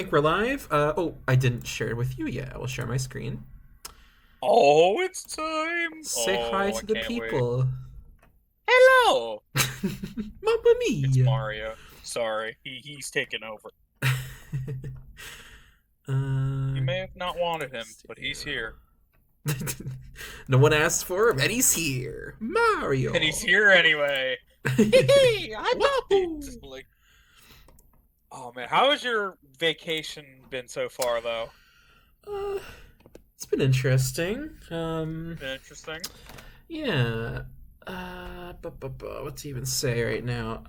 Think we're live. Oh, I didn't share it with you yet. I will share my screen. Oh, it's time. Say hi Oh, I to the can't wait. people. Hello. Mamma It's mia. Mario. Sorry, he's taken over. You uh, may have not wanted him, but he's Zero. here. No one asked for him, and he's here. And he's Mario. here anyway. Hee I popped it. Wahoo! Just like, oh man, how has your vacation been so far though? Uh, it's been interesting. Been interesting. Yeah. What to even say right now?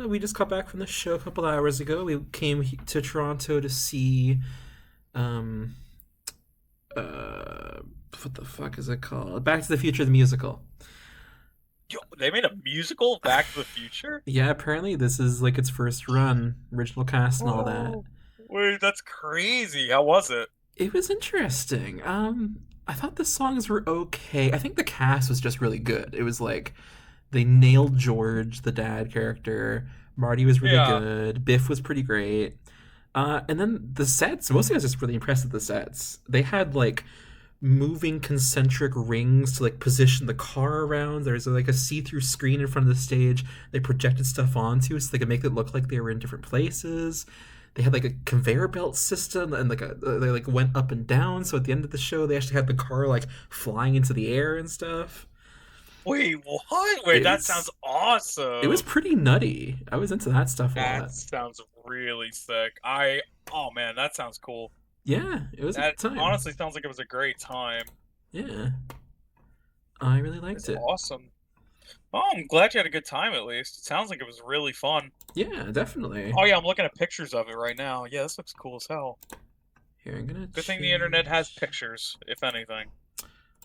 We just got back from the show a couple hours ago. We came to Toronto to see, um, uh, what the fuck is it called? Back to the Future, the musical. Yo, they made a musical, Back to the Future. Yeah, apparently this is like its first run, original cast and all that. Oh, wait, that's crazy. How was it? It was interesting. I thought the songs were okay. I think the cast was just really good. It was like they nailed George, the dad character. Marty was really Yeah. good. Biff was pretty great. And then the sets, mostly I was just really impressed with the sets. They had like moving concentric rings to like position the car around. There's like a see-through screen in front of the stage they projected stuff onto so they could make it look like they were in different places. They had like a conveyor belt system and they like went up and down. So at the end of the show, they actually had the car like flying into the air and stuff. Wait, what? Wait, It that sounds was it was awesome. pretty nutty. I was into that stuff a That lot. sounds really sick. Oh man, that sounds cool. Yeah, it was a That good time. honestly sounds like it was a great time. Yeah, I really liked It's it. awesome. Oh, I'm glad you had a good time at least. It sounds like it was really fun. Yeah, definitely. Oh yeah, I'm looking at pictures of it right now. Yeah, this looks cool as hell. Here, I'm gonna Good thing the internet has change. pictures, if anything.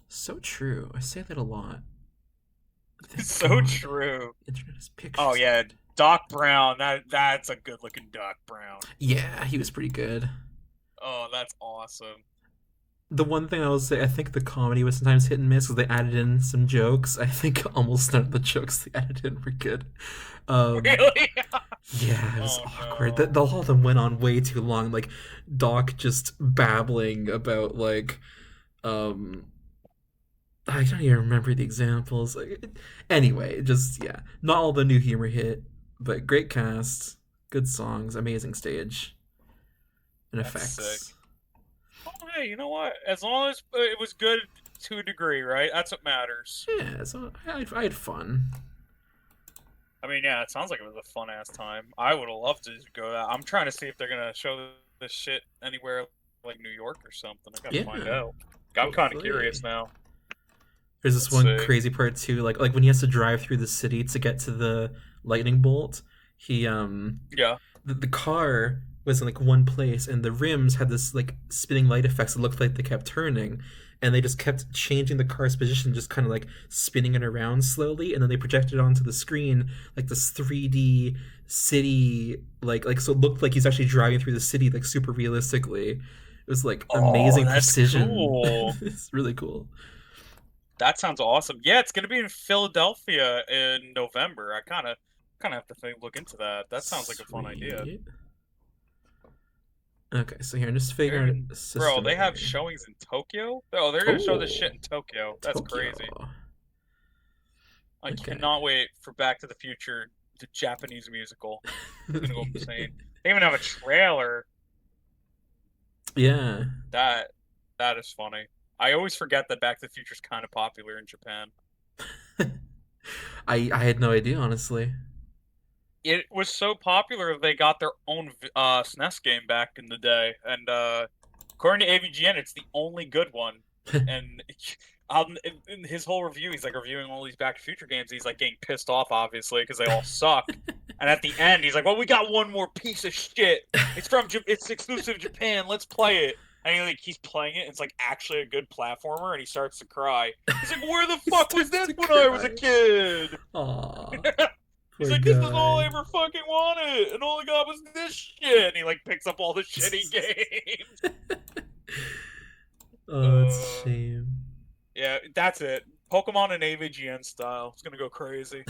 So true. I say that a lot. It's Thank so God. true. Internet has Oh pictures of yeah, it. Doc Brown. That's a good looking Doc Brown. Yeah, he was pretty good. Oh, that's awesome. The one thing I will say, I think the comedy was sometimes hit and miss because they added in some jokes. I think almost none of the jokes they added in were good. Um, Really? yeah, it was Oh awkward. no. All of them went on way too long. Like Doc just babbling about like um I don't even remember the examples. Anyway, just yeah, not all the new humor hit, but great cast, good songs, amazing stage and That's sick. effects. Oh, hey, you know what? As long as it was good to a degree, right? That's what matters. Yeah, so I had fun. I mean, yeah, it sounds like it was a fun ass time. I would have loved to go that. I'm trying to see if they're gonna show this shit anywhere like New York or something. I gotta find Yeah, out. I'm kind of curious hopefully. now. There's this Let's one see. crazy part too, like when he has to drive through the city to get to the lightning bolt. He Yeah. the car was in like one place and the rims had this like spinning light effects that looked like they kept turning and they just kept changing the car's position, just kind of like spinning it around slowly, and then they projected it onto the screen like this 3D city, so it looked like he's actually driving through the city like super realistically. It was like Oh, amazing that's precision. cool. It's really cool. That sounds awesome. Yeah, it's gonna be in Philadelphia in November. I kind of have to look into that. That sounds like a fun idea. Sweet. Okay, so here I'm just They're figuring out even, a bro, system they have here. showings in Tokyo. Oh, they're gonna show this shit Oh, in Tokyo. That's Tokyo. crazy. I Okay. cannot wait for Back to the Future, the Japanese musical. It's gonna go insane. They even have a trailer. Yeah. That that is funny. I always forget that Back to the Future is kind of popular in Japan. I had no idea, honestly. It was so popular they got their own SNES game back in the day, and according to AVGN, it's the only good one. And in his whole review, he's like reviewing all these Back to the Future games. He's like getting pissed off, obviously, because they all suck. And at the end, he's like, "Well, we got one more piece of shit. It's exclusive to Japan. Let's play it." And he's playing it. It's like actually a good platformer, and he starts to cry. He's like, "Where the He fuck was starts this to when I was a cry. kid?" Aw, He's poor like, "This is all I guy. ever fucking wanted, and all I got was this shit." And he like picks up all the shitty games. Oh, that's a shame. Yeah, that's it. Pokemon and AVGN style. It's gonna go crazy.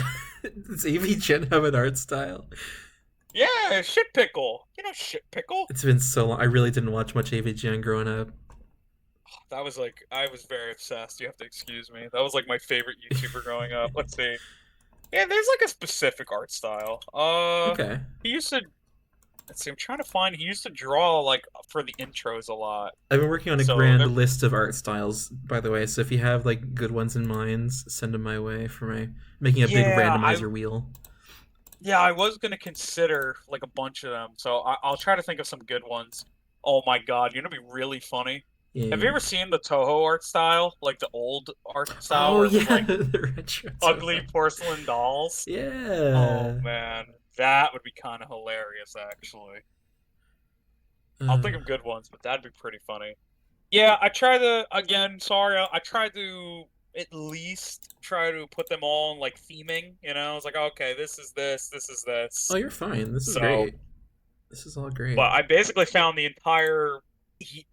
Does Amy Chen have an art style? Yeah, shit pickle. You know shit pickle. It's been so long. I really didn't watch much AVGN growing up. That was like I was very obsessed. You have to excuse me. That was like my favorite YouTuber growing up. Let's see. Yeah, there's like a specific art style. Okay. He used to. Let's see. I'm trying to find. He used to draw like for the intros a lot. I've been working on a So grand there. list of art styles, by the way. So if you have like good ones in mind, send them my way for my making a big Yeah, randomizer wheel. I was gonna consider like a bunch of them. So I'll try to think of some good ones. Oh my God, you know, what'd be really funny. Have you Yeah. ever seen the Toho art style, like the old art style, Oh where it was yeah, like the retro ugly Toho. porcelain dolls? Oh Yeah. man, that would be kind of hilarious, actually. I'll Uh, think of good ones, but that'd be pretty funny. Yeah, I try to again. Sorry, I tried to at least try to put them all in like theming. You know, I was like, okay, this is this, this is oh, this. you're fine. This is So, great. This is all great. but I basically found the entire, he,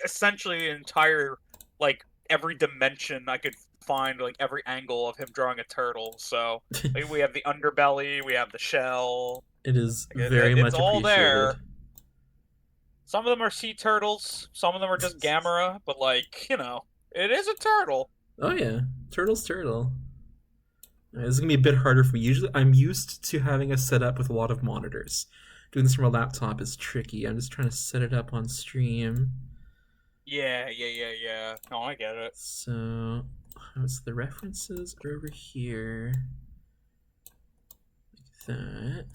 essentially the entire, like every dimension I could find, like every angle of him drawing a turtle. So like, we have the underbelly, we have the shell. It is Like, very it's much all appreciated. there. Some of them are sea turtles, some of them are just Gamera, but like, it is a turtle. Oh yeah, turtle's turtle. This is gonna be a bit harder for me. Usually, I'm used to having a setup with a lot of monitors. Doing this from a laptop is tricky. I'm just trying to set it up on stream. Yeah. No, I get it. So, how's the references over here? Like that.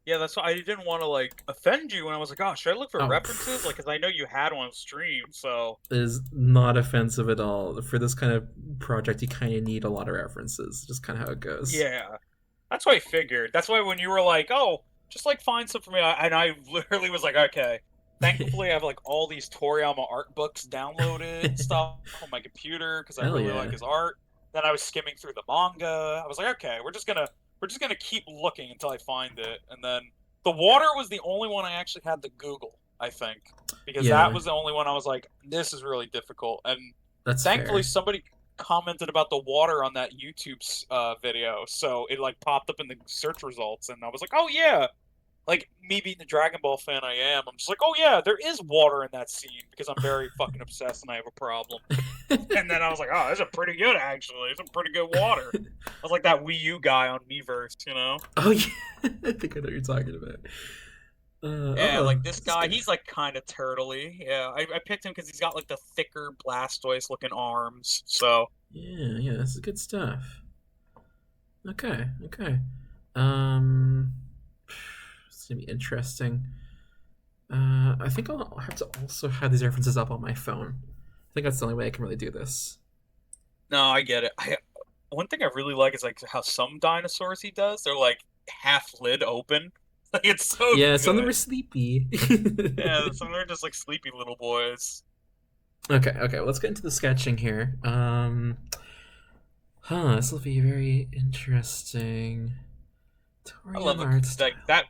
Yeah, that's why I didn't want to like offend you when I was like, "Oh, should I look for Oh, references?" Like, because I know you had one on stream, so is not offensive at all. For this kind of project, you kind of need a lot of references. Just kind of how it goes. yeah. That's what I figured. That's why when you were like, "Oh, just like find some for me," and I literally was like, "Okay." Thankfully, I have like all these Toriyama art books downloaded and stuff on my computer because I Hell really yeah. like his art. Then I was skimming through the manga. I was like, "Okay, we're just gonna keep looking until I find it." And then the water was the only one I actually had to Google, I think, because that Yeah, was the only one I was like, "This is really difficult." And that's thankfully, fair. somebody commented about the water on that YouTube video, so it like popped up in the search results, and I was like, "Oh yeah." Like me being the Dragon Ball fan I am, I'm just like, "Oh yeah, there is water in that scene," because I'm very fucking obsessed and I have a problem. And then I was like, "Oh, this is pretty good actually. It's a pretty good water." I was like that Wii U guy on Miiverse. Oh yeah, I think I know what you're talking about. Yeah, like this This guy, guy. he's like kind of turtly. Yeah, I picked him because he's got like the thicker Blastoise looking arms. So Yeah, this is good stuff. Okay. Um, it's gonna be interesting. I think I'll have to also have these references up on my phone. I think that's the only way I can really do this. no, I get it. One thing I really like is like how some dinosaurs he does, they're like half lid open. Like it's so Yeah, some of them are good. sleepy. Yeah, some of them are just like sleepy little boys. Okay, let's get into the sketching here. This will be very interesting. I love Toriyama art like style.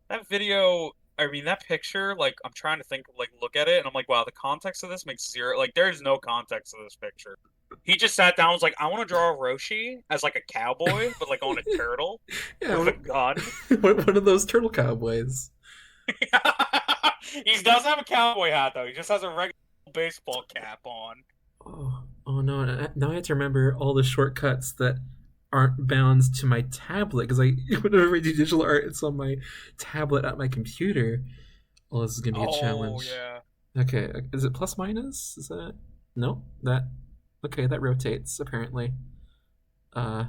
that video. I mean, that picture. Like, I'm trying to think. Like, look at it, and I'm like, wow, the context of this makes zero. Like, there is no context to this picture. He just sat down, and was like, I want to draw Roshi as like a cowboy, but like on a turtle Yeah, with a gun. one of those turtle cowboys. He doesn't have a cowboy hat though. He just has a regular baseball cap on. Oh no! Now I have to remember all the shortcuts that aren't bound to my tablet because I whenever I do digital art, it's on my tablet at my computer. Oh, this is gonna be a Oh challenge. yeah. Okay, is it plus minus? Is that no? That okay? That rotates apparently. Uh,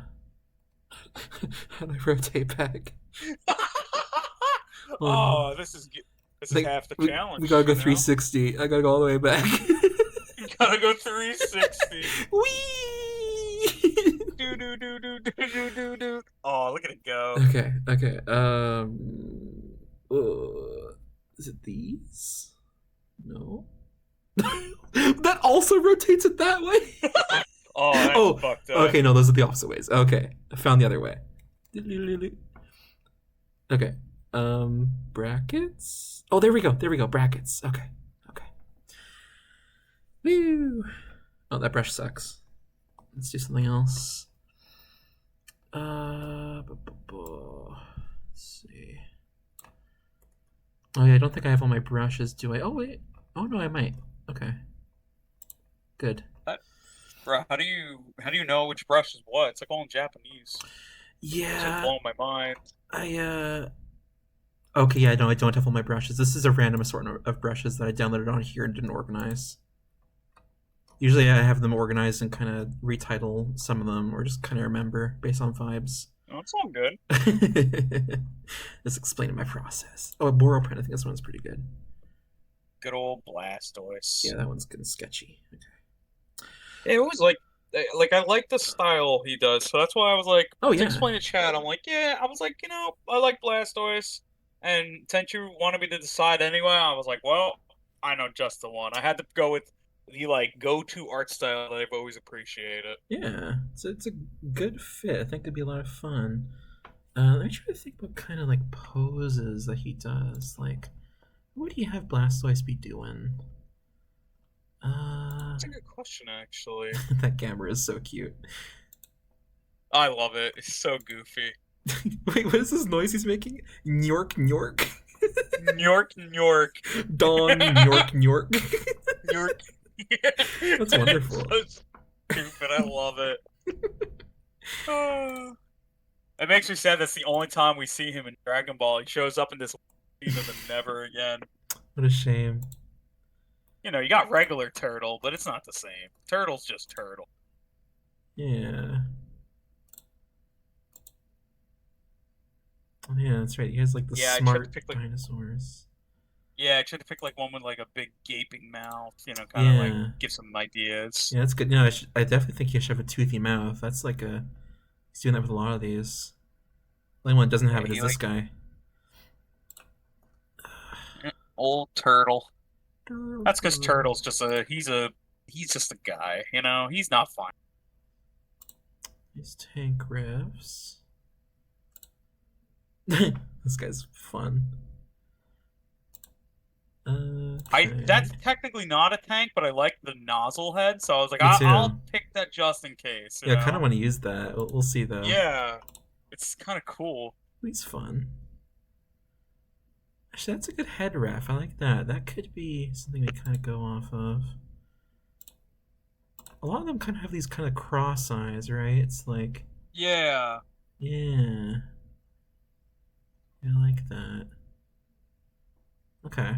how do I rotate back? Oh no! Oh, this is Like half the we gotta challenge, go 360. I gotta go all the way back. You gotta go 360. Whee! Do. Oh, look at it go. Okay. Is it these? No. That also rotates it that way. Oh, that's Oh, fucked up. okay. No, those are the opposite ways. Okay, I found the other way. Okay. Brackets. Oh, there we go. Brackets. Okay. Woo. Oh, that brush sucks. Let's do something else. Let's see. Oh yeah, I don't think I have all my brushes, do I? Oh wait. Oh no, I might. Okay. Good. That, bro, how do you know which brush is what? It's like all in Japanese. It's like Yeah, blowing my mind. I. Okay, yeah, no, I don't have all my brushes. This is a random assortment of brushes that I downloaded on here and didn't organize. Usually I have them organized and kind of retitle some of them or just kind of remember based on vibes. Oh, it's all good. Just explaining my process. Oh, a Boro print. I think this one's pretty good. Good old Yeah, Blastoise. that one's good and sketchy. Okay. It was like I like the style he does, so that's why I was like Oh to yeah, explain to Chad. I'm like, yeah, I was like, I like Blastoise, and since you wanted me to decide anyway, I was like, well, I know just the one. I had to go with the like go-to art style that I've always appreciated. yeah. It's a good fit. I think it'd be a lot of fun. Let me try to think what kind of like poses that he does. Like, what would he have Blastoise be doing? Uh, That's a good question, actually. that camera is so cute. I love it. It's so goofy. Wait, what is this noise he's making? York, York. New York, New York, Dong, York, York. New York. That's It's wonderful. so stupid. I love it. Oh. It makes me sad that's the only time we see him in Dragon Ball. He shows up in this scene and then never again. What a shame. You got regular Turtle, but it's not the same. Turtle's just Turtle. Yeah. Oh, yeah, that's right. He has like the Yeah, I tried to smart pick dinosaurs. like one with like a big gaping mouth, kind of like Yeah. give some ideas. Yeah, that's good. No, I definitely think he should have a toothy mouth. That's like a. He's doing that with a lot of these. The only one that doesn't have Yeah, it is he this like guy. old Turtle. That's because Turtle. Turtle's he's just a guy, He's not fine. These tank riffs. This guy's fun. Okay. That's technically not a tank, but I like the nozzle head, so I was like, Me I'll too. pick that just in case. Yeah, I kind of want to use that. We'll see though. Yeah, it's kind of cool. He's fun. Actually, that's a good head ref. I like that. That could be something we kind of go off of. A lot of them kind of have these kind of cross eyes, right? It's like, Yeah, yeah, I like that. Okay.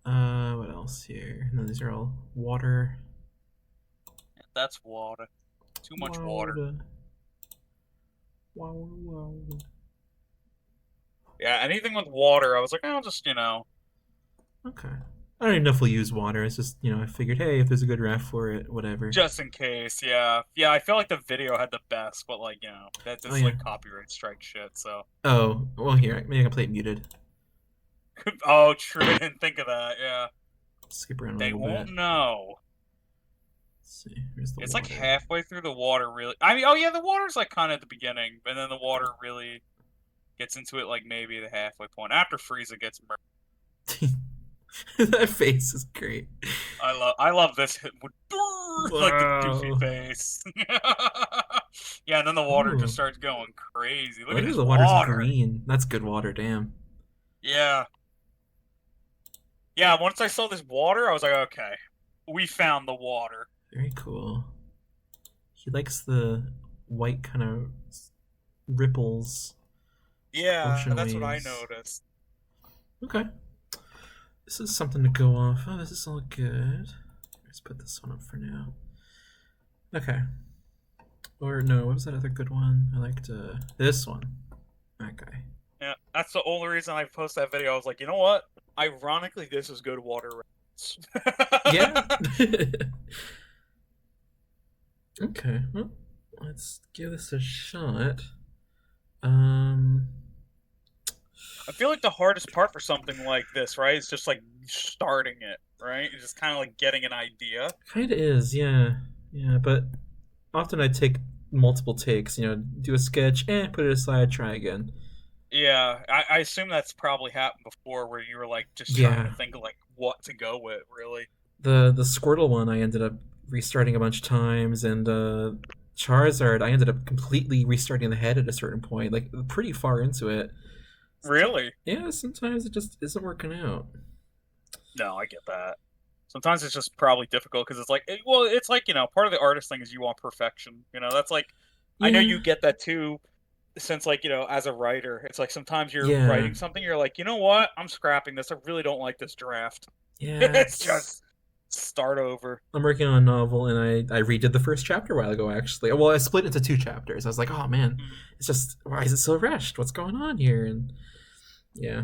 What else here? No, these are all water. that's water. Too much water. Water. Water, water. Yeah, anything with water, I was like, I'll just, Okay. I don't even know if we'll use water. It's just, I figured, hey, if there's a good ref for it, whatever. just in case. Yeah, yeah. I feel like the video had the best, but like, that's Oh, just yeah. like copyright strike shit. So, Oh, well, here, maybe I can play it muted. oh, true. I didn't think of that. Yeah, Skip around a they little bit. won't know. Let's see. Here's the It's like water. halfway through the water, really. I mean, oh yeah, the water's like kind of at the beginning, and then the water really gets into it like maybe the halfway point after Frieza gets murdered. That face is great. I love this hit with like the doofy Wow. face. Yeah, and then the water just Ooh. starts going crazy. Look Look at at this the water's water. green. That's good water, damn. Yeah. Yeah, once I saw this water, I was like, okay, we found the water. Very cool. He likes the white kind of ripples, Yeah, ocean that's what I waves. noticed. Okay. This is something to go off. Oh, this is all good. Let's put this one up for now. Okay. Or no, what was that other good one? I liked this one. That guy. Yeah, that's the only reason I posted that video. I was like, you know what? Ironically, this is good water reference. Yeah. Okay. Well, let's give this a shot. Um. I feel like the hardest part for something like this, right, is just like starting it, right? It's just kind of like getting an idea. Kind of is, yeah, yeah. But often I take multiple takes. Do a sketch, put it aside, try again. Yeah, I assume that's probably happened before where you were like just trying to Yeah. think of like what to go with, really. The Squirtle one I ended up restarting a bunch of times, and Charizard, I ended up completely restarting the head at a certain point, like pretty far into it. Really? Yeah, sometimes it just isn't working out. No, I get that. Sometimes it's just probably difficult because it's like, well, it's like, part of the artist thing is you want perfection. That's like, I know Yeah, you get that too, since like, as a writer, it's like sometimes you're yeah, writing something, you're like, you know what? I'm scrapping this. I really don't like this draft. yeah. It's just start over. I'm working on a novel, and I redid the first chapter a while ago. Actually, well, I split into two chapters. I was like, oh man, Mm. it's just why is it so rushed? What's going on here? And yeah,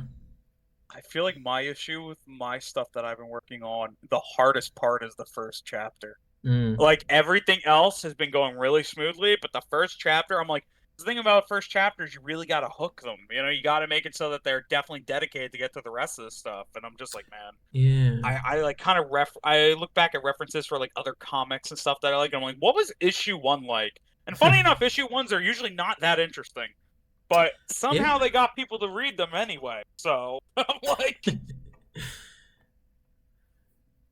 I feel like my issue with my stuff that I've been working on, the hardest part is the first chapter. mm, Like everything else has been going really smoothly, but the first chapter, I'm like, the thing about first chapters, you really got to hook them. You got to make it so that they're definitely dedicated to get to the rest of this stuff. And I'm just like, man, yeah. I like kind of I look back at references for like other comics and stuff that I like. And I'm like, what was issue one like? And funny enough, issue ones are usually not that interesting, but Yeah, somehow they got people to read them anyway. So I'm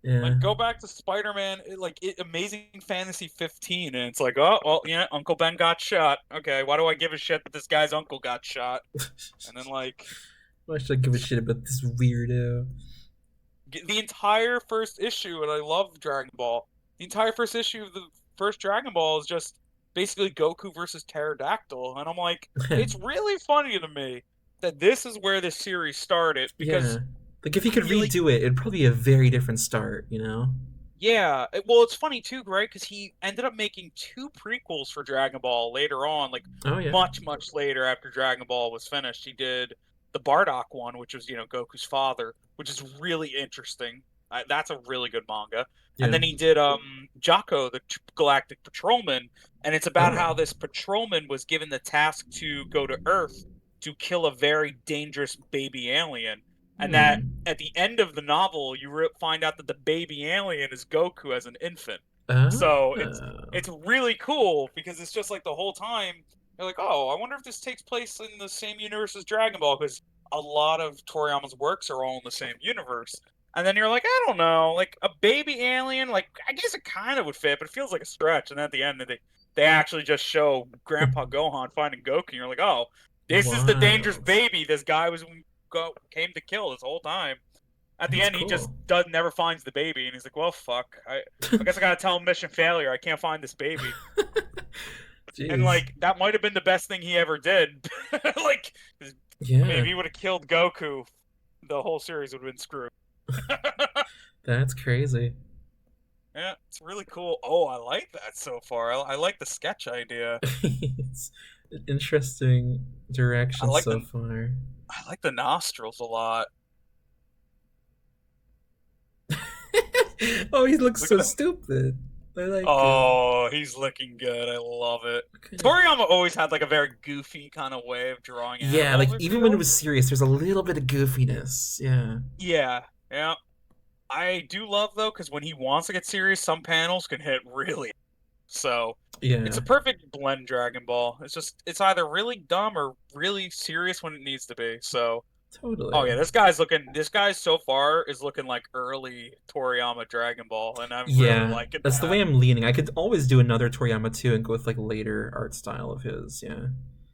yeah. like, go back to Spider-Man, Amazing Fantasy 15, and it's like, oh, well, yeah, Uncle Ben got shot. Okay, why do I give a shit that this guy's uncle got shot? And then, Why should I give a shit about this weirdo? the entire first issue, and I love Dragon Ball, the entire first issue of the first Dragon Ball is just basically Goku versus Pterodactyl. And I'm like, it's really funny to me that this is where this series started, Yeah, because like if you I could feel like redo it, it'd probably be a very different start. You know? yeah, well, it's funny too, right? Because he ended up making two prequels for Dragon Ball later on, like Oh yeah, much, much later after Dragon Ball was finished. He did the Bardock one, which was, Goku's father, which is really interesting. That's a really good manga. And yeah. then he did Jocko, the Galactic Patrolman, and it's about how Oh, this patrolman was given the task to go to Earth to kill a very dangerous baby alien, and that hmm. at the end of the novel, you find out that the baby alien is Goku as an infant. So Oh, it's really cool because it's just like the whole time you're like, oh, I wonder if this takes place in the same universe as Dragon Ball, because a lot of Toriyama's works are all in the same universe. And then you're like, I don't know, like a baby alien, like I guess it kind of would fit, but it feels like a stretch. And at the end, they actually just show Grandpa Gohan finding Goku, and you're like, oh, this is the dangerous wild. baby this guy came to kill this whole time. At the That's end, he just cool. never finds the baby, and he's like, "Well, fuck. I guess I gotta tell him mission failure. I can't find this baby." And Jeez. like that might have been the best thing he ever did. Like, I mean, Yeah, if he would have killed Goku, the whole series would have been screwed. that's crazy. Yeah, it's really cool. Oh, I like that so far. I like the sketch idea. It's an interesting I direction like so the far. I like the nostrils a lot. Oh, he looks Look at so that. stupid. I like it. Oh, he's looking good. I love it. Okay. Toriyama always had like a very goofy kind of way of drawing Yeah, animals, like I even when it feel. was serious, there's a little bit of goofiness. Yeah. Yeah, yeah. I do love though, because when he wants to get serious, some panels can hit really. So it's Yeah. a perfect blend, Dragon Ball. It's either really dumb or really serious when it needs to be. So, oh yeah, Totally. this guy so far is looking like early Toriyama Dragon Ball, and I'm really Yeah. liking That's the that. way I'm leaning. I could always do another Toriyama too and go with like later art style of his. Yeah.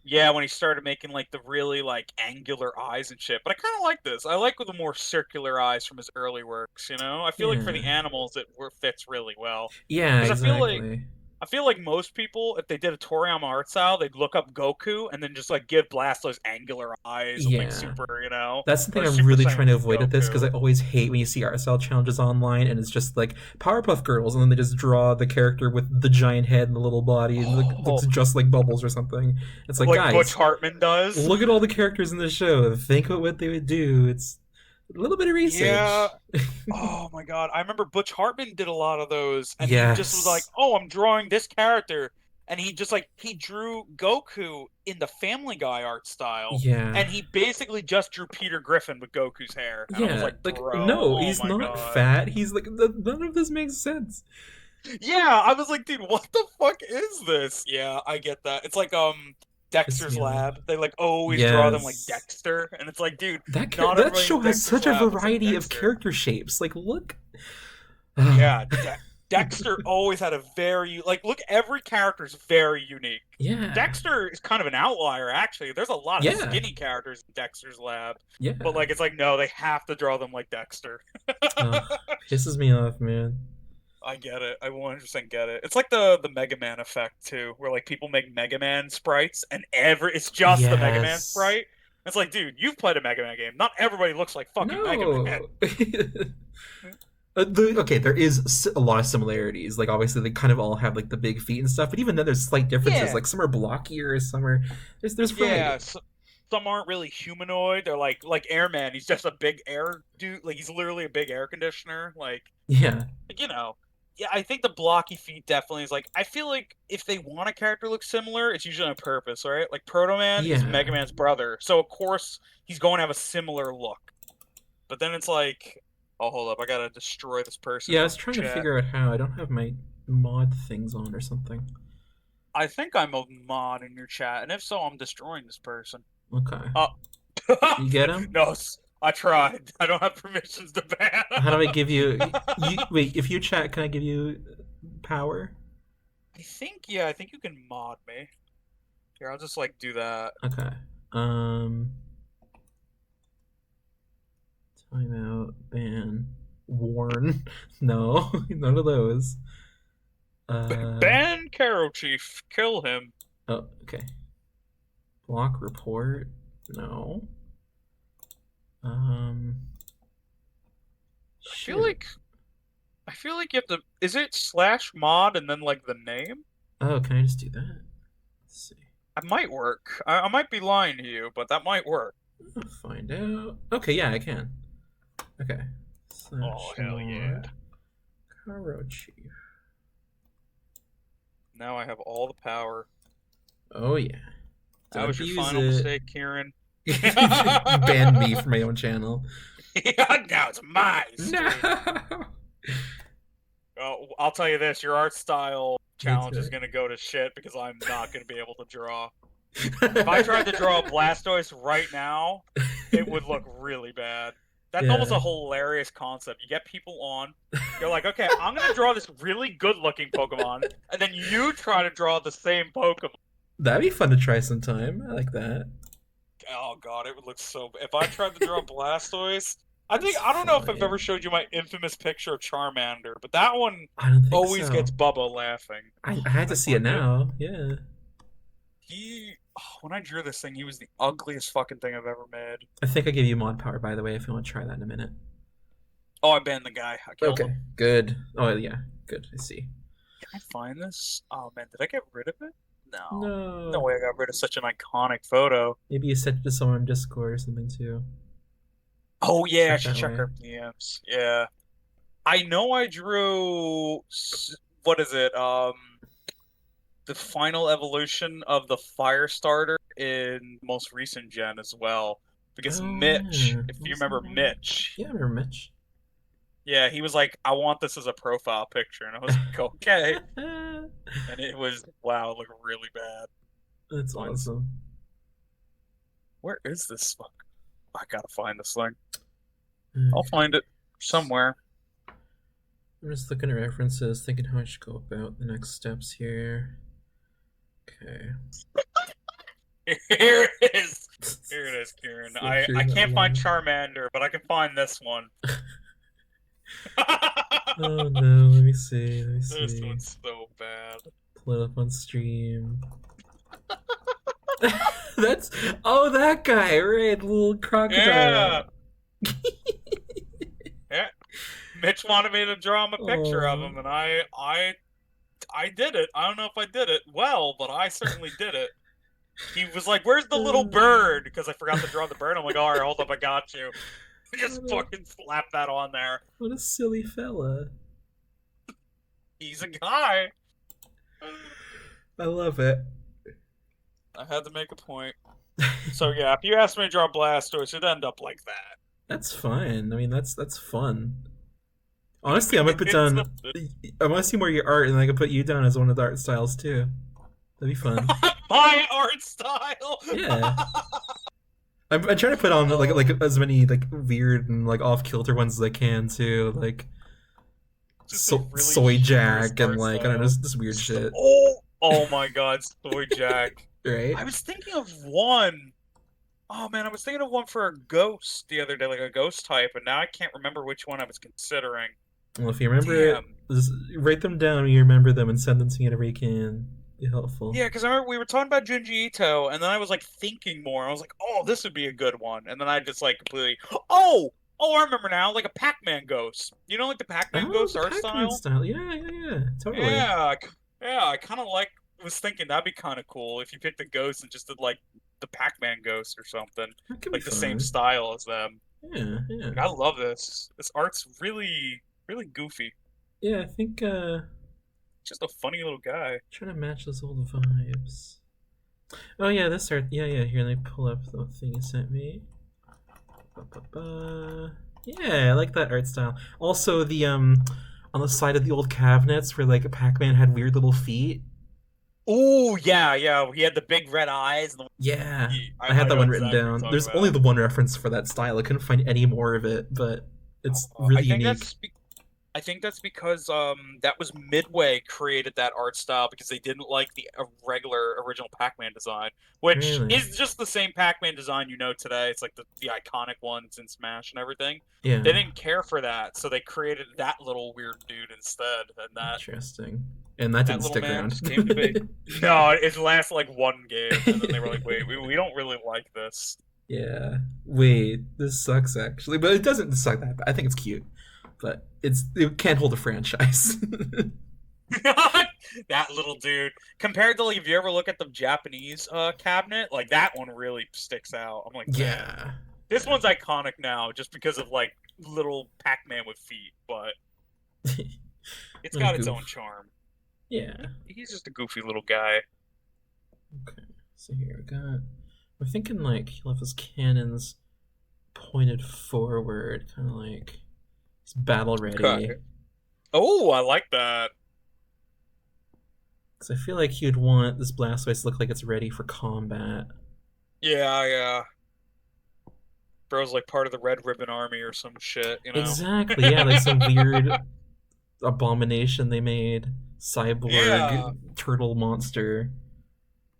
Yeah, when he started making like the really like angular eyes and shit. But I kind of like this. I like the more circular eyes from his early works. I feel like for Yeah. the animals fits really well. Yeah, Because exactly. I feel like most people, if they did a Toriyama art style, they'd look up Goku and then just like give Blastoise angular eyes and like Yeah. super, That's the thing or I'm Super really trying Saiyan to avoid with this because Goku. I always hate when you see art style challenges online and it's just like Powerpuff Girls and then they just draw the character with the giant head and the little body and looks Oh, just like Bubbles or something. It's like, like Butch guys, Hartman does. look at all the characters in the show. Think of what they would do. It's a little bit of Yeah. research. Oh my God. I remember Butch Hartman did a lot of those, and he just was like, Yes. "Oh, I'm drawing this character." And he just like he drew Goku in the Family Guy art style, Yeah. and he basically just drew Peter Griffin with Goku's hair. And I was Yeah. like, Like, "Bro, no, oh he's my not God." fat. He's like, none of this makes sense. Yeah, I was like, dude, what the fuck is this? Yeah, I get that. It's like Piss Dexter's me off. Lab. They like always draw them like Yes. Dexter, and it's like, dude, That not that everybody in show has Dexter's such a Lab looks like variety of Dexter. character shapes. Like, look. Yeah, Dexter always had a very like look. Every character is very unique. Yeah. Dexter is kind of an outlier, actually. There's a lot of Yeah. skinny characters in Dexter's lab, but Yeah. like it's like no, they have to draw them like Dexter. Ugh, pisses me off, man. I get it. I 100% get it. It's like the Mega Man effect too, where like people make Mega Man sprites and it's just the Mega Man Yes. sprite. It's like, dude, you've played a Mega Man game. Not everybody looks like fucking Mega Man. No. Okay, there is a lot of similarities. Like, obviously, they kind of all have like the big feet and stuff, but even then, there's slight differences. Yeah, Like, some are blockier, some are there's yeah. variety. Some aren't really humanoid. They're like Airman. He's just a big air dude. Like he's literally a big air conditioner. Yeah, You know. Yeah, I think the blocky feet definitely is like. I feel like if they want a character to look similar, it's usually on purpose, right? Like Proto Man is yeah, Mega Man's brother, so of course he's going to have a similar look. But then it's like, oh, hold up, I gotta destroy this person yeah. I from was the trying to chat. figure out how. I don't have my mod things on or something. I think I'm a mod in your chat, and if so, I'm destroying this person. Okay, Oh, you get him. no, I tried. I don't have permissions to ban. How do I give you? You wait. If you chat, can I give you power? Yeah, I think you can mod me. Here, I'll just like do that. Okay. Um. Timeout. Ban. Warn. No, none of those. Uh. Ban Caro Chief. Kill him. Oh. Okay. Block report. No. Um. I feel Shit. like I feel like you have to. Is it slash mod and then like the name? Oh, can I just do that? Let's see. That might work. I might be lying to you, but that might work. I'll find out. Okay, yeah, I can. Okay. Oh Slash hell yeah! mod. Caro Chief. Now I have all the power. Oh yeah. That Don't was your abuse final it. mistake, Kieran. Banned me from my own channel. Yeah, now it's my stream. No. Oh, I'll tell you this: your art style Me challenge is too. gonna go to shit because I'm not gonna be able to draw. If I tried to draw a Blastoise right now, it would look really bad. That's almost Yeah. a hilarious concept. You get people on, you're like, okay, I'm gonna draw this really good-looking Pokemon, and then you try to draw the same Pokemon. That'd be fun to try sometime. I like that. Oh god, it would look so. If I tried to draw Blastoise, That's I don't know if I've ever fine. showed you my infamous picture of Charmander, but that one I don't think always so. gets Bubba laughing. I had Can I to see it find it? now. Yeah. When I drew this thing, he was the ugliest fucking thing I've ever made. I think I gave you mod power, by the way, if you want to try that in a minute. Oh, I banned the guy. I killed him. Okay. Good. Oh, yeah. Good. I see. Can I find this? Oh man, did I get rid of it? No. No No. way I got rid of such an iconic photo. Maybe you sent it to someone on Discord or something too. Oh yeah, I Check should that check way. her DMs. Yeah. I know I drew what is it? The final evolution of the Firestarter in most recent gen as well. Because Oh Mitch, yeah. if What you was that remember one? Mitch, Yeah, I remember Mitch. yeah, he was like, I want this as a profile picture. And I was like, okay. And it was, wow, it looked really bad. That's awesome. Where is this fuck? I gotta find this thing. I'll Okay. find it somewhere. I'm just looking at references, thinking how I should go about the next steps here. Okay. Here it is. Here it is, Kieran. Filtering I that can't find one. Charmander, but I can find this one. Oh no, let me see, let me This see. one's so bad. Pull it up on stream. That's oh that guy, right? Little Yeah, crocodile. yeah. Mitch wanted me to draw him a picture of Oh, him, and I did it. I don't know if I did it well, but I certainly did it. He was like, "Where's the little bird?" Because I forgot to draw the bird. I'm like, "All right, hold up, I got you." Just fucking slap that on there. what a silly fella. He's a guy. I love it. I had to make a point. So yeah, if you asked me to draw Blastoise, it'd end up like that. That's fine. I mean, that's fun. Honestly, I might put It's down. I want to see more of your art, and I could put you down as one of the art styles too. That'd be fun. my art style. Yeah. I'm trying to put on like as many like weird and like off kilter ones as I can too. Like Just a really Soy humorous Jack and art like I don't know, style. this weird shit, Oh my God, Soy Jack. right? I was thinking of one. Oh man, I was thinking of one for a ghost the other day, like a ghost type, and now I can't remember which one I was considering. Well, if you remember it, Damn. just write them down. When you remember them and send them to me whenever you can. Be helpful. Yeah, because I remember we were talking about Junji Ito, and then I was like thinking more. I was like, oh, this would be a good one. And then I just like completely, oh, oh, I remember now, like a Pac-Man ghost. You know, like the Pac-Man Oh, ghost the art Pac-Man style? style. Yeah, yeah, yeah. Totally. Yeah, yeah, I kind of like was thinking that'd be kind of cool if you picked a ghost and just did like the Pac-Man ghost or something, That could be like the same fun. style as them. Yeah, yeah. Like, I love this. This art's really, really goofy. Yeah, I think Just a funny little guy. trying to match those old vibes. Oh yeah, this art. Yeah, yeah. Here, let me pull up the thing you sent me. Ba-ba-ba. Yeah, I like that art style. Also, the on the side of the old cabinets where like Pac-Man had weird little feet. Oh yeah, yeah. He had the big red eyes. And Yeah, I I had that know one written exactly what down. you're There's talking only about. the one reference for that style. I couldn't find any more of it, but it's I really think unique. that's because that was Midway created that art style because they didn't like the regular original Pac-Man design, which Really? is just the same Pac-Man design you know today. It's like the iconic ones in Smash and everything. Yeah. They didn't care for that, so they created that little weird dude instead, and Interesting. And that that didn't little stick man around. just came to be. No, it lasted like one game, and then they were like, "Wait, we don't really like this." Yeah. Wait, this sucks actually, but it doesn't suck that bad. I think it's cute, but it can't hold a franchise. That little dude. Compared to like if you ever look at the Japanese cabinet, like that one really sticks out. I'm like, man, Yeah. this Yeah. one's iconic now just because of like little Pac-Man with feet, but it's A got its own goof. charm. Yeah. He's just a goofy little guy. Okay. So here we got. We're thinking like he'll have his cannons pointed forward, kind of like he's battle Okay. ready. Oh, I like that. Because I feel like he would want this Blastoise to look like it's ready for combat. Yeah, yeah. Bro's like part of the Red Ribbon Army or some shit, you know? Exactly. Yeah, like some weird abomination they made. Yeah. Cyborg turtle monster.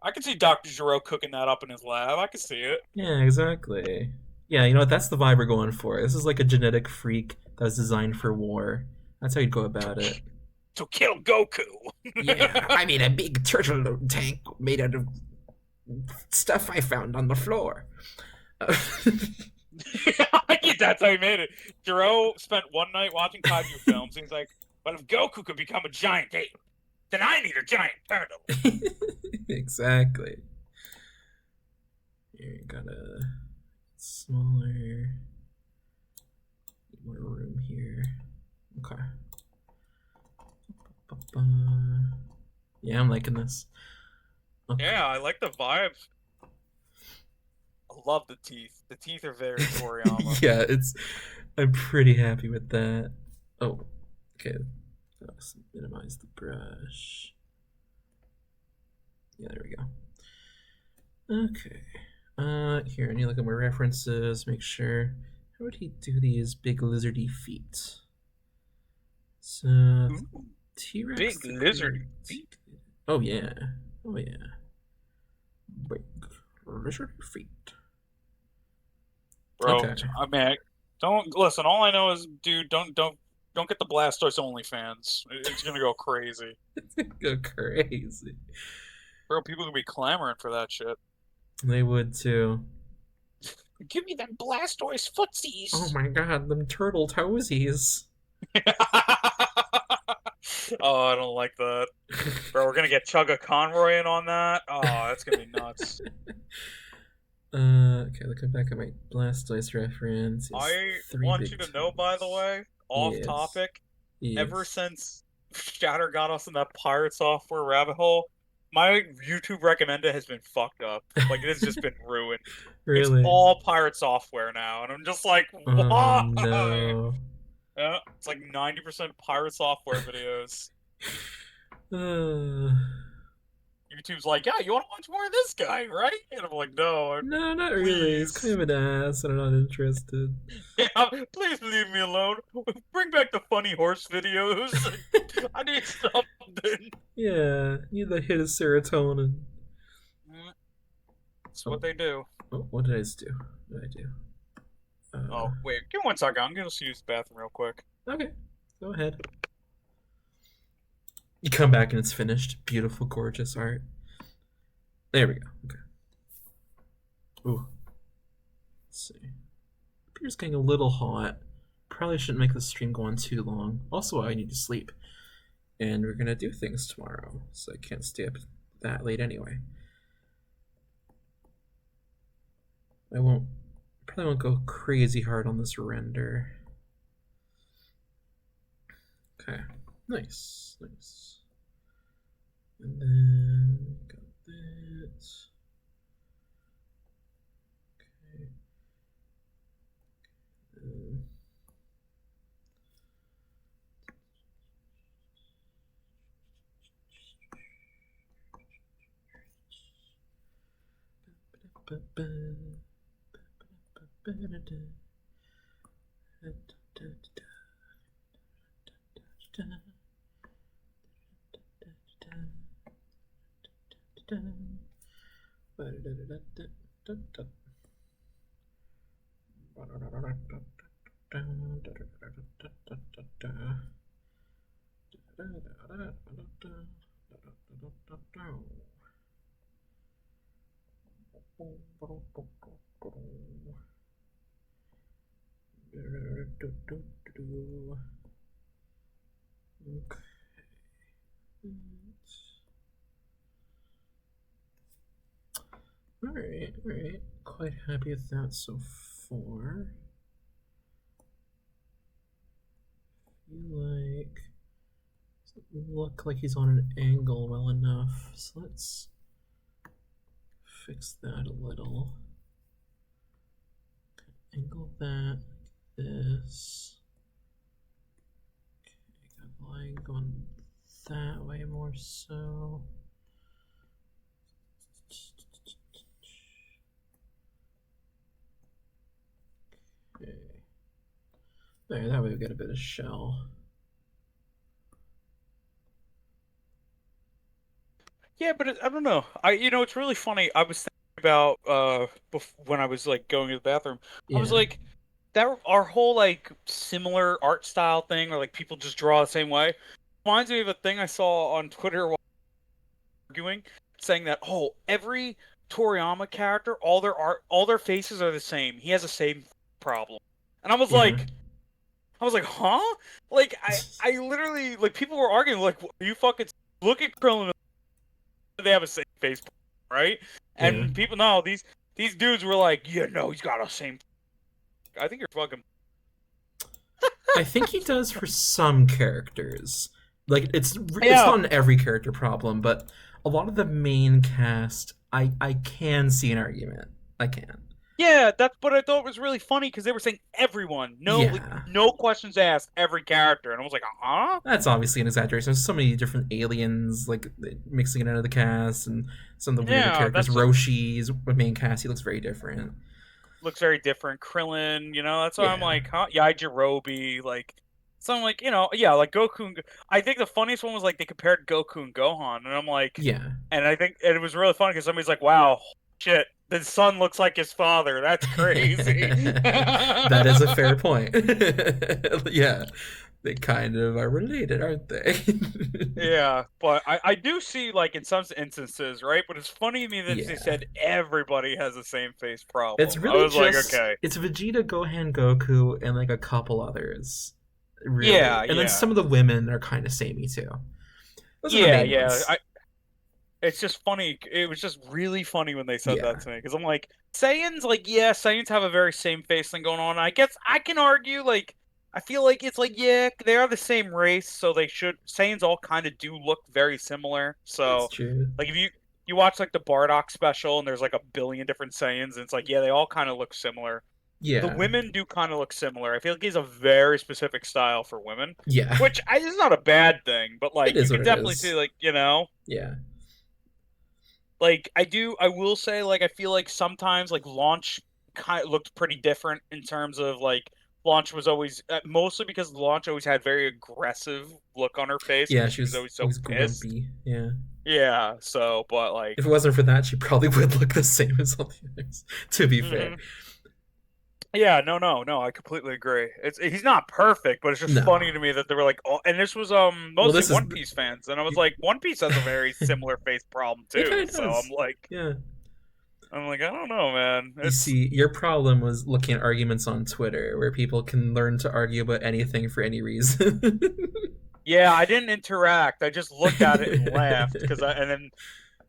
I can see Dr. Giro cooking that up in his lab. I can see it. Yeah, exactly. Yeah, you know what? That's the vibe we're going for. This is like a genetic freak that was designed for war. That's how you'd go about it. To kill Goku. Yeah, I made a big turtle tank made out of stuff I found on the floor. That's how he made it. Jiro spent one night watching kaiju films, and he's like, "But if Goku could become a giant ape, then I need a giant turtle." Exactly. Here, got a smaller, more room here. Okay. Yeah, I'm liking this. Okay. Yeah, I like the vibes. I love the teeth. The teeth are very Toriyama. Yeah, it's. I'm pretty happy with that. Oh, okay. Let's minimize the brush. Yeah, there we go. Okay. Here, I need to look at my references, make sure. How would he do these big lizardy feet? So, Ooh, T-Rex. big lizard feet. Oh, yeah. Oh, yeah. Big lizardy feet. Bro, Okay. I mean, don't listen. All I know is, dude, don't get the Blastoise OnlyFans. It's gonna go crazy, Go crazy. bro. People gonna be clamoring for that shit. They would too. Give me them Blastoise Oh footsies. my god, them turtle toesies. Oh, I don't like that. Bro, we're gonna get Chugga Conroy in on that. Oh, that's gonna be nuts. Okay, looking back at my Blastoise reference. It's I three want big you to know, by the toes. way, off Yes. topic, ever Yes. since Shatter got us in that pirate software rabbit hole, my YouTube recommended has been fucked up. Like it has just been ruined. It's Really? all pirate software now, and I'm just like, Oh why? no. Yeah, it's like 90% pirate software videos. Uh, YouTube's like, yeah, you want to watch more of this guy, right? And I'm like, no, No, not really. He's kind please. of an ass, and I'm not interested. Yeah, please leave me alone. Bring back the funny horse videos. I need something. Yeah, need the hit of serotonin. That's Oh, what they do. oh, what did I just do? What did I do? Oh, wait, give me 1 second. I'm gonna use the bathroom real quick. Okay, go ahead. You come back and it's finished. Beautiful, gorgeous art. There we go. Okay. Ooh. Let's see. Beer's getting a little hot. Probably shouldn't make the stream go on too long. Also, I need to sleep. And we're gonna do things tomorrow, so I can't stay up that late anyway. I won't. Probably won't go crazy hard on this render. Okay. Nice. Nice. And then got that. Okay. Okay. Alright, alright. Quite happy with that so far. Feel like doesn't look like he's on an angle well enough. So let's fix that a little. Angle that like this. Okay, got the line going that way more so. Okay. There, that way we get a bit of shell. Yeah, but I don't know. It's really funny. I was thinking about when I was like going to the bathroom. I was Yeah, like, that our whole like similar art style thing, or like people just draw the same way, reminds me of a thing I saw on Twitter while arguing, saying that every Toriyama character, all their faces are the same. He has the same problem, and yeah. I was like, huh? Like I literally like people were arguing like, you fucking look at Krillin, they have a same face, right? Yeah. And people know these dudes were like, yeah, no, he's got a same. I think you're fucking. I think he does for some characters. Like it's Yeah, not an every character problem, but a lot of the main cast, I can see an argument. I can. yeah, that's what I thought was really funny because they were saying everyone, Yeah, no questions asked, every character, and I was like, huh? that's obviously an exaggeration. There's so many different aliens like mixing it into the cast, and some of the weirder Yeah, characters. that's what Roshi's main cast, he looks very different. looks very different. Krillin, that's why I'm Yeah, like, huh? Yajirobe, like, so I'm like, yeah, like Goku. I think the funniest one was like they compared Goku and Gohan, and I'm like, yeah. and I think and it was really funny because somebody's like, wow, shit, the son looks like his father. That's crazy. That is a fair point. Yeah, they kind of are related, aren't they? Yeah, but I do see like in some instances, right? But it's funny to me that they Yeah. said everybody has the same face It's problem. I really was like, just okay, it's Vegeta, Gohan, Goku, and like a couple others, really. yeah, And then yeah, some of the women are kind of samey too. Those are the yeah, main yeah. ones. It's just funny. It was just really funny when they said that Yeah. to me because I'm like, Saiyans, like, yeah, Saiyans have a very same face thing going on. I guess I can argue, like, I feel like it's like, yeah, they are the same race, so they should. Saiyans all kind of do look very similar. That's So, true. like, if you watch like the Bardock special and there's like a billion different Saiyans, and it's like, yeah, they all kind of look similar. The Yeah. women do kind of look similar. I feel like he's a very specific style for women, Yeah. which is not a bad thing, but It like, you is what can it definitely see, is. like, Yeah. like I will say like I feel like sometimes like launch kind of looked pretty different in terms of like launch was always mostly because launch always had very aggressive look on her face Yeah, because she she was was always so always pissed. grumpy. Yeah. Yeah, so but If it like wasn't for that, she probably would look the same as all the others. To be fair. mhm. Yeah, no, I completely agree. It's he's not perfect, but it's just funny No. to me that they were like, oh, and this was Well, mostly this is One Piece fans, and I was like, One Piece has a very similar face problem it. too. Kind of So does. Yeah. I'm like, I don't know, man. You It's see, your problem was looking at arguments on Twitter, where people can learn to argue about anything for any reason. yeah, I didn't interact. I just looked at it and laughed because I and then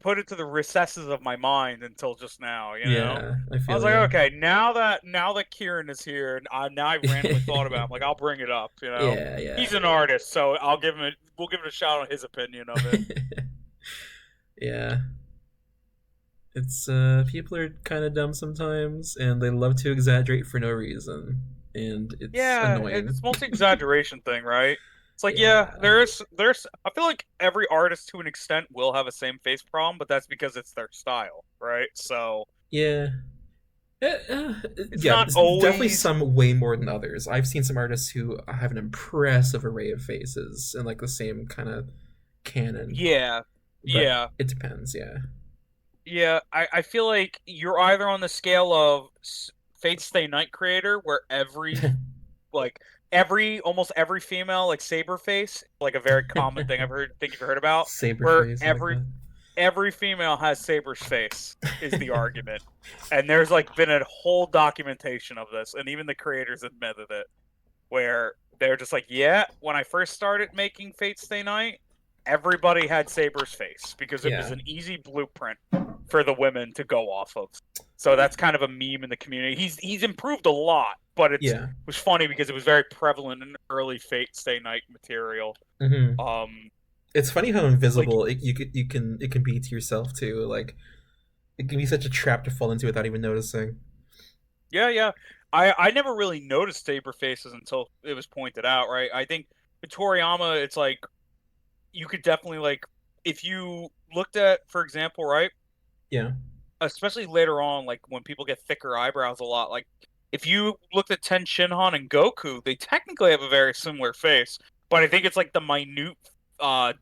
put it to the recesses of my mind until just now. You know, Yeah, I I was feel like, you. okay, now that Kieran is here, and now I randomly thought about him. Like, I'll bring it up. You know, Yeah, he's yeah. an artist, so I'll give him a we'll give it a shot on his opinion of it. Yeah. It's people are kind of dumb sometimes and they love to exaggerate for no reason and it's Yeah, annoying. it's mostly exaggeration thing, right? It's like, yeah, Yeah. there's I feel like every artist to an extent will have a same face problem, but that's because it's their style, right? So Yeah. it's Yeah, not definitely always some way more than others. I've seen some artists who have an impressive array of faces and like the same kind of canon, yeah. but Yeah. it depends. Yeah. Yeah, I feel like you're either on the scale of Fate Stay Night creator where like almost every female like saber face like a very common thing I've heard think you've heard about Saber where face, I like that. every female has Saber's face is the argument. And there's like been a whole documentation of this, and even the creators admitted it, where they're just like, yeah, when I first started making Fate Stay Night, everybody had Saber's face because it was Yeah. an easy blueprint for the women to go off of. So that's kind of a meme in the community. He's improved a lot, but it Yeah. was funny because it was very prevalent in early Fate Stay Night material. Hmm. Um, It's funny how like invisible it can be to yourself too. Like it can be such a trap to fall into without even noticing. Yeah, yeah. I never really noticed saber faces until it was pointed out, right? I think with Toriyama, it's like you could definitely like if you looked at, for example, right? Yeah. Especially later on, like when people get thicker eyebrows a lot, like if you looked at Ten Shinhan and Goku, they technically have a very similar face, but I think it's like the minute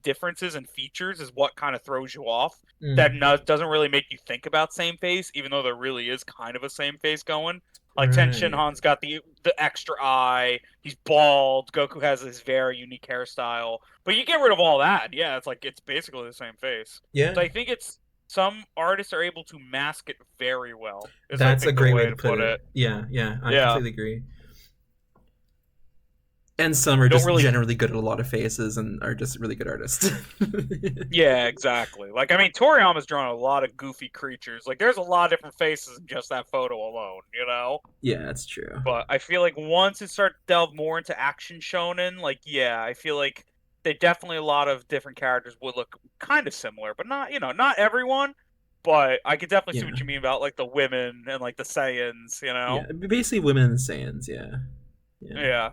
differences and features is what kind of throws you off. That Mm. no, doesn't really make you think about same face, even though there really is kind of a same face going. Like Ten Right. Shinhan's got the extra eye. He's bald. Goku has this very unique hairstyle. But you get rid of all that, yeah, it's like it's basically the same face. Yeah. So I think it's some artists are able to mask it very well. Is I That's a think the great way way to to put put it. it. Yeah, yeah, I Yeah, completely agree. And some are you don't just really. generally good at a lot of faces and are just really good artists. Yeah, exactly. Like I mean, Toriyama's drawn a lot of goofy creatures. Like there's a lot of different faces in just that photo alone, you know. Yeah, that's true. But I feel like once it starts to delve more into action shonen, like yeah, I feel like they definitely a lot of different characters would look kind of similar, but not not everyone. But I could definitely see Yeah. what you mean about like the women and like the Saiyans, you know? Yeah, basically women and Saiyans, yeah. Yeah. Yeah.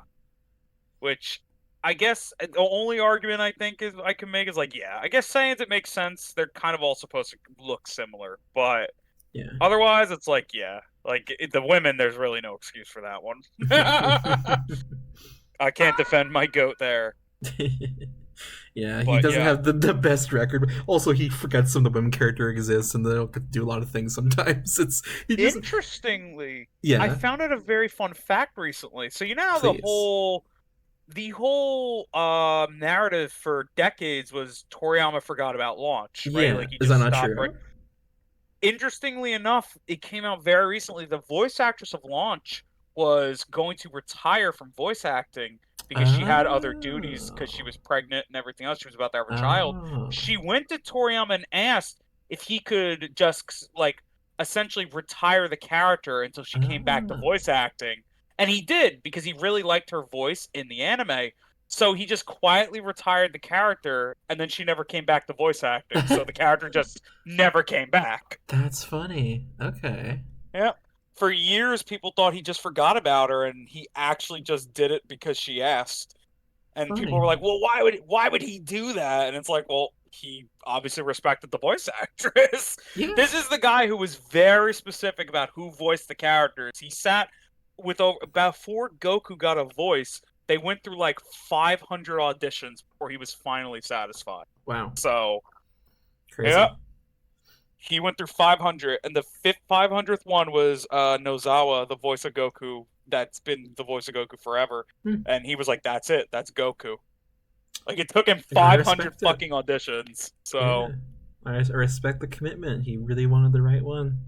Which I guess the only argument I think is I can make is like, yeah, I guess Saiyans it makes sense. They're kind of all supposed to look similar, but Yeah. otherwise it's like, yeah, like the women, there's really no excuse for that one. I can't defend my goat there, Yeah, he but doesn't yeah. have the best record. Also, he forgets some of the women character exists, and they don't get to do a lot of things sometimes. It's he just Interestingly, I yeah. found out a very fun fact recently. So you know how Please, the whole narrative for decades was Toriyama forgot about launch, right? yeah. Like he Is that just not stopped, right? true? Interestingly enough, it came out very recently. The voice actress of Launch was going to retire from voice acting because she had other duties because she Oh, was pregnant and everything else. She was about to have a child. oh, She went to Toriyama and asked if he could just like essentially retire the character until she came back to oh. voice acting. And he did because he really liked her voice in the anime. So he just quietly retired the character, and then she never came back to voice acting. So the character just never came back. That's funny. Okay, Yeah. For years, people thought he just forgot about her, and he actually just did it because she asked. And people funny. were like, "Well, why would he do that?" And it's like, "Well, he obviously respected the voice actress. Yeah. This is the guy who was very specific about who voiced the characters. He sat with about before Goku got a voice. They went through like 500 auditions before he was finally satisfied. Wow. So, yeah, Crazy. he went through 500, and the 500th one was Nozawa, the voice of Goku. That's been the voice of Goku forever. Hmm. And he was like, "That's it. That's Goku." Like it took him I gotta 500 respect it. fucking auditions. Yeah. So I respect the commitment. He really wanted the right one.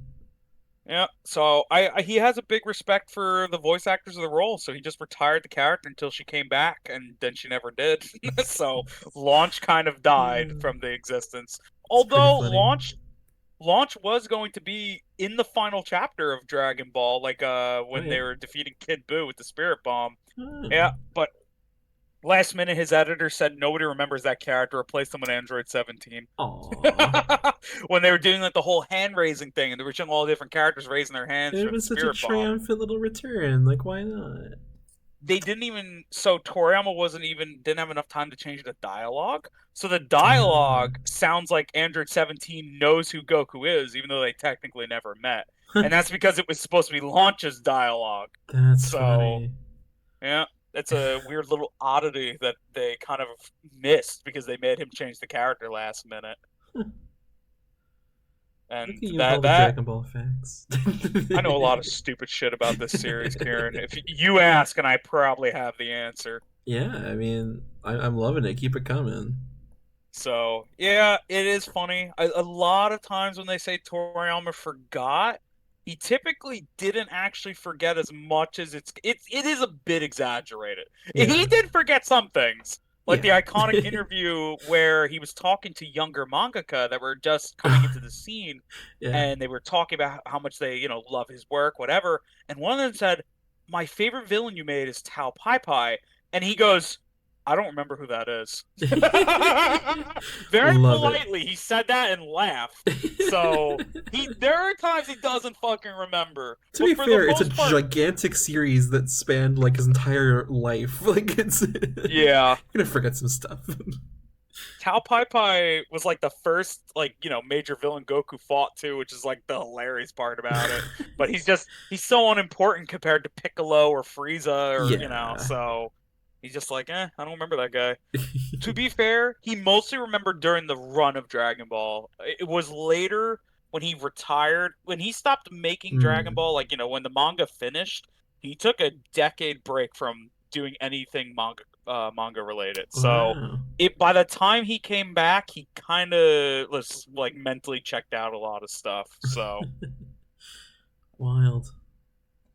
yeah. So I he has a big respect for the voice actors of the role. So he just retired the character until she came back, and then she never did. So Launch kind of died Hmm. from the existence. It's pretty Although funny. Launch was going to be in the final chapter of Dragon Ball, like Oh when yeah. they were defeating Kid Buu with the Spirit Bomb. Oh. Yeah, but last minute his editor said nobody remembers that character, replaced him with Android 17. Aw. When they were doing like the whole hand raising thing and they were showing all the different characters raising their hands It for the was such a Spirit Bomb. triumphant little return. Like, why not? They didn't even so Toriyama wasn't even didn't have enough time to change the dialogue. So the Ah. dialogue sounds like Android 17 knows who Goku is, even though they technically never met. And that's because it was supposed to be Launch's dialogue. That's So funny. yeah, it's a weird little oddity that they kind of missed because they made him change the character last minute. Look at And you with all that the that Dragon Ball facts. I know a lot of stupid shit about this series, Kieran. If you ask, and I probably have the answer. Yeah, I mean, I'm loving it. Keep it coming. So yeah, it is funny. A lot of times when they say Toriyama forgot, he typically didn't actually forget as much as it is a bit exaggerated. He Yeah. did forget some things, like the Yeah. iconic interview where he was talking to younger mangaka that were just coming into the scene, Yeah. and they were talking about how much they love his work, whatever. And one of them said, "My favorite villain you made is Tao Pai Pai," and he goes, "I don't remember who that is." Very Love it. politely, he said that and laughed. So there are times he doesn't fucking remember, To but be for the fair, it's a most part, gigantic series that spanned like his entire life. Like it's you're yeah. gonna forget some stuff. Tao Pai Pai was like the first major villain Goku fought too, which is like the hilarious part about it. But he's so unimportant compared to Piccolo or Frieza Yeah. so he's just like, I don't remember that guy. To be fair, he mostly remembered during the run of Dragon Ball. It was later when he retired, when he stopped making Dragon Mm. Ball, when the manga finished, he took a decade break from doing anything manga related. So Wow. it by the time he came back, he kind of was like mentally checked out a lot of stuff. So Wild.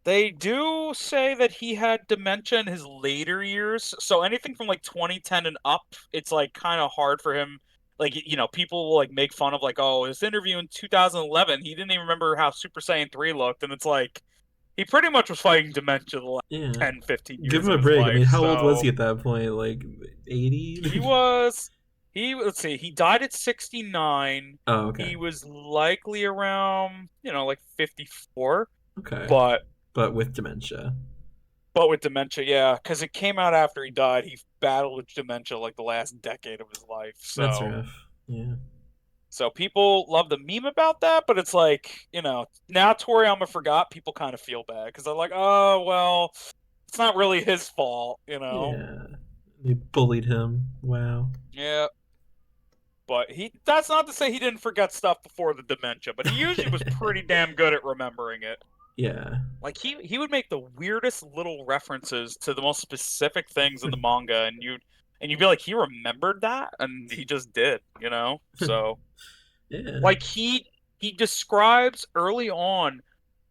they do say that he had dementia in his later years. So anything from like 2010 and up, it's like kind of hard for him. Like, people will like make fun of like, oh, this interview in 2011, he didn't even remember how Super Saiyan 3 looked. And it's like, he pretty much was fighting dementia the last Yeah. 10, 15 Give years him of a his break. I life. mean, how old was So he at that point? Like 80? he let's see, he died at 69. Oh, okay. He was likely around, like 54. Okay. But But with dementia. with dementia, yeah, because it came out after he died. He battled with dementia like the last decade of his life. That's So, rough. Yeah. people love the meme about that, but it's like, now Toriyama forgot. People kind of feel bad because they're like, oh well, it's not really his fault. Yeah. They bullied him. Wow. Yeah, but that's not to say he didn't forget stuff before the dementia, but he usually was pretty damn good at remembering it. Yeah. Like he would make the weirdest little references to the most specific things in the manga, and you'd be like, he remembered that, and he just did. So Yeah. like he describes early on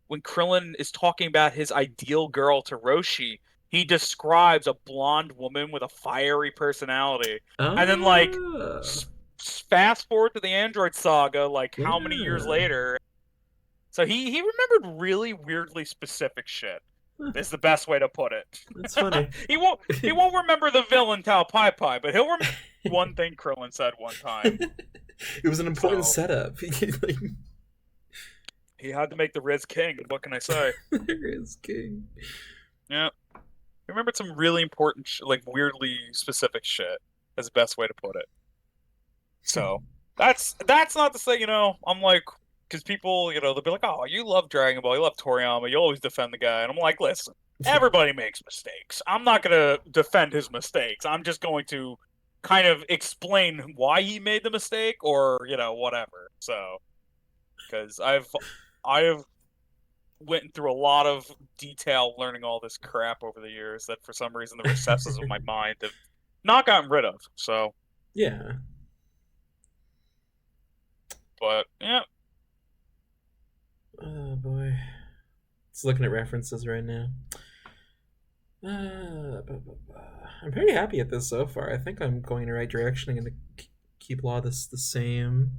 when Krillin is talking about his ideal girl to Roshi, he describes a blonde woman with a fiery personality, and then like Ah. s- fast forward to the Android saga, like how many years Yeah. later so he remembered really weirdly specific shit. Huh, Is the best way to put it. that's funny. He won't remember the villain Tao Pai Pai, but he'll remember one thing Krillin said one time. It was an important So setup. Like, he had to make the Riz King. What can I say? there is king. Yeah, he remembered some really important, like weirdly specific shit. That's the best way to put it. So that's not to say, I'm like, because people, they'll be like, oh, you love Dragon Ball, you love Toriyama, you always defend the guy, and I'm like, listen, everybody makes mistakes. I'm not gonna defend his mistakes. I'm just going to kind of explain why he made the mistake, or whatever. So, because I have went through a lot of detail learning all this crap over the years that for some reason the recesses of my mind have not gotten rid of. So, Yeah. but yeah. Oh boy. Just looking at references right now. I'm pretty happy at this so far. I think I'm going in the right direction. I'm going to keep a lot of this the same.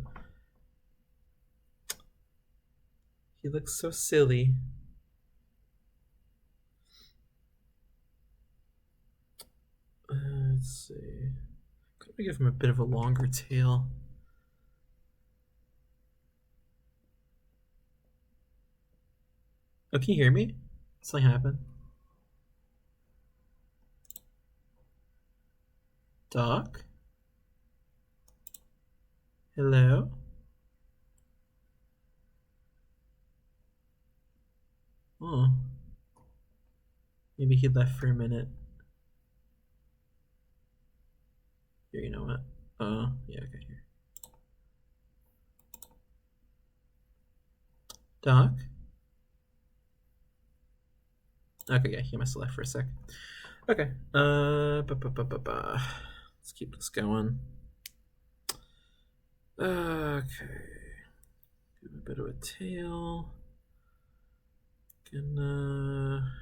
He looks so silly. Let's see. Could we give him a bit of a longer tail? Oh, can you hear me? Something happened. Doc? Hello? Oh. Maybe he left for a minute. Here, you know what? Oh, yeah, okay, here. Doc? Okay, yeah, he must have left for a sec. Okay. Let's keep this going. Okay. Give a bit of a tail. Gonna.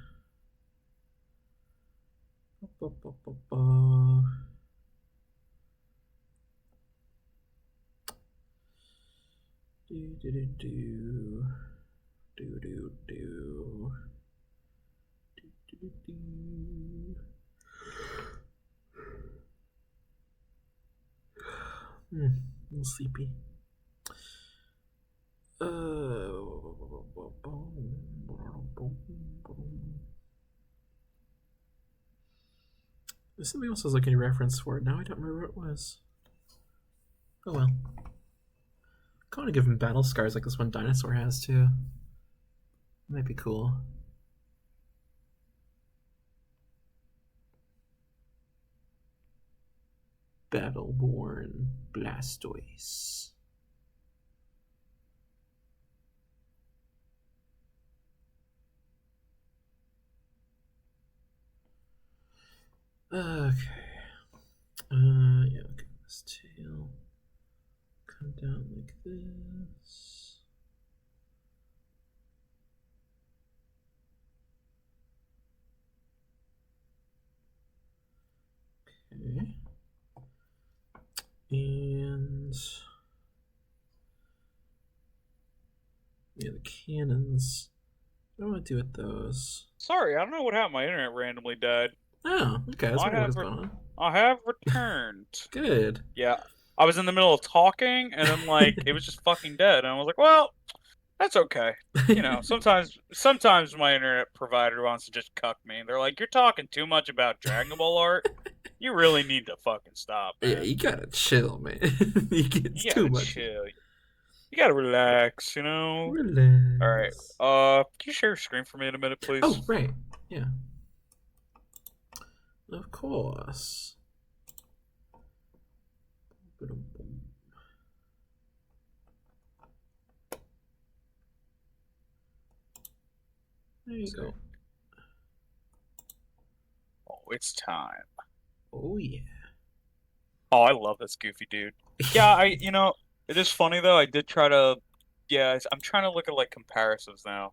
Do. A little sleepy. There's something else I was looking at reference for it. Now I don't remember what it was. Oh well. I want to give him battle scars like this one dinosaur has too. Might be cool. Battle-born Blastoise. Okay. Yeah, look at this tail. Come down like this. Okay. And yeah, the cannons. What do I want to do with those? Sorry, I don't know what happened. My internet randomly died. Oh, okay. That's I what have was going on. I have returned. Good. Yeah, I was in the middle of talking, and then it was just fucking dead, and I was like, well, that's okay. Sometimes my internet provider wants to just cuck me. They're like, you're talking too much about Dragon Ball art. You really need to fucking stop, Yeah, man. you gotta chill, man. It's You too gotta much. chill. You gotta relax, All right. Relax. Can you share your screen for me in a minute, please? Oh, right. Yeah. Of course. There you go. Oh, it's time. Oh yeah. Oh, I love this goofy dude. Yeah, it is funny though. I did try to, yeah, I'm trying to look at comparisons now.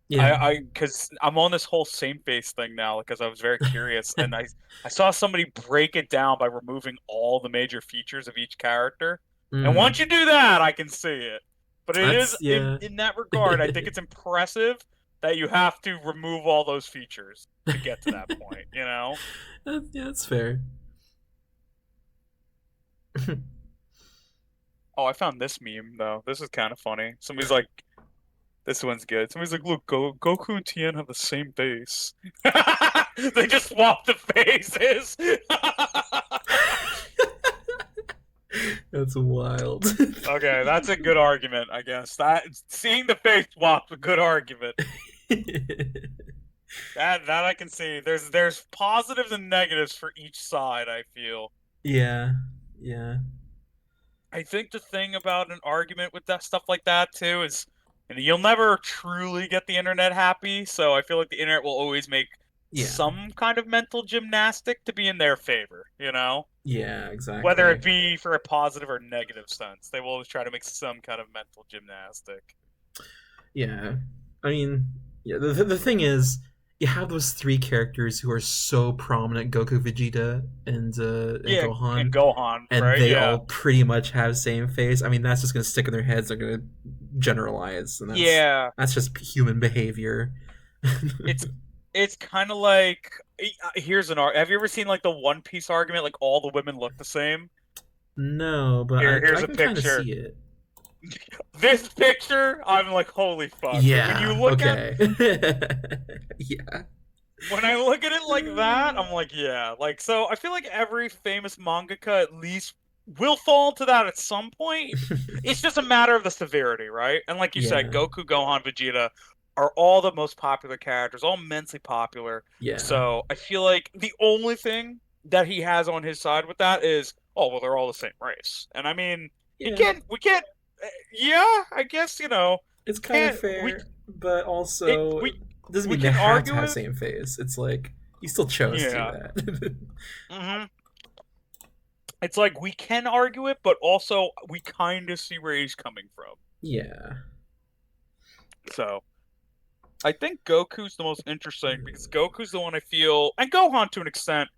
Yeah. Because I'm on this whole same face thing now because I was very curious and I saw somebody break it down by removing all the major features of each character. And Mm. once you do that, I can see it. But it is That's yeah. in that regard, I think it's impressive that you have to remove all those features to get to that point, Yeah, that's fair. Oh, I found this meme though. This is kind of funny. Somebody's like, this one's good. Somebody's like, look, Goku and Tien have the same face. They just swapped the faces. That's wild. Okay, that's a good argument, I guess. That seeing the face swap's a good argument. That I can see. There's positives and negatives for each side, I feel. Yeah, yeah, I think the thing about an argument with that stuff like that too is, you'll never truly get the internet happy. So I feel like the internet will always make yeah, some kind of mental gymnastic to be in their favor. yeah, Whether exactly. it be for a positive or negative sense, they will always try to make some kind of mental gymnastic. Yeah, I mean, yeah. The thing is, you have those three characters who are so prominent: Goku, Vegeta, and Yeah, and Gohan, Gohan, and right? they Yeah, all pretty much have same face. I mean, that's just gonna stick in their heads. They're gonna generalize, and yeah. that's just human behavior. It's it's kind of like here's an art. Have you ever seen like the One Piece argument? Like all the women look the same. No, but Here's I a can kind of picture. see it. This picture, I'm like, holy fuck. When you Yeah. look at Okay. Yeah. when I look at it like that, I'm like, yeah. Like, so I feel like every famous mangaka at least will fall into that at some point. It's just a matter of the severity, right? And like you said, Yeah. Goku, Gohan, Vegeta are all the most popular characters, all immensely popular. Yeah. So I feel like the only thing that he has on his side with that is, oh, well, they're all the same race. And I mean, Yeah. we can't, yeah, I guess, It's kind of can't, fair, but it, also we, doesn't we mean they can had to argue have it. same face. It's like you still chose to do Yeah. that. hmm It's like we can argue it, but also we kind of see where he's coming from. Yeah. So I think Goku's the most interesting because Goku's the one I feel, and Gohan to an extent,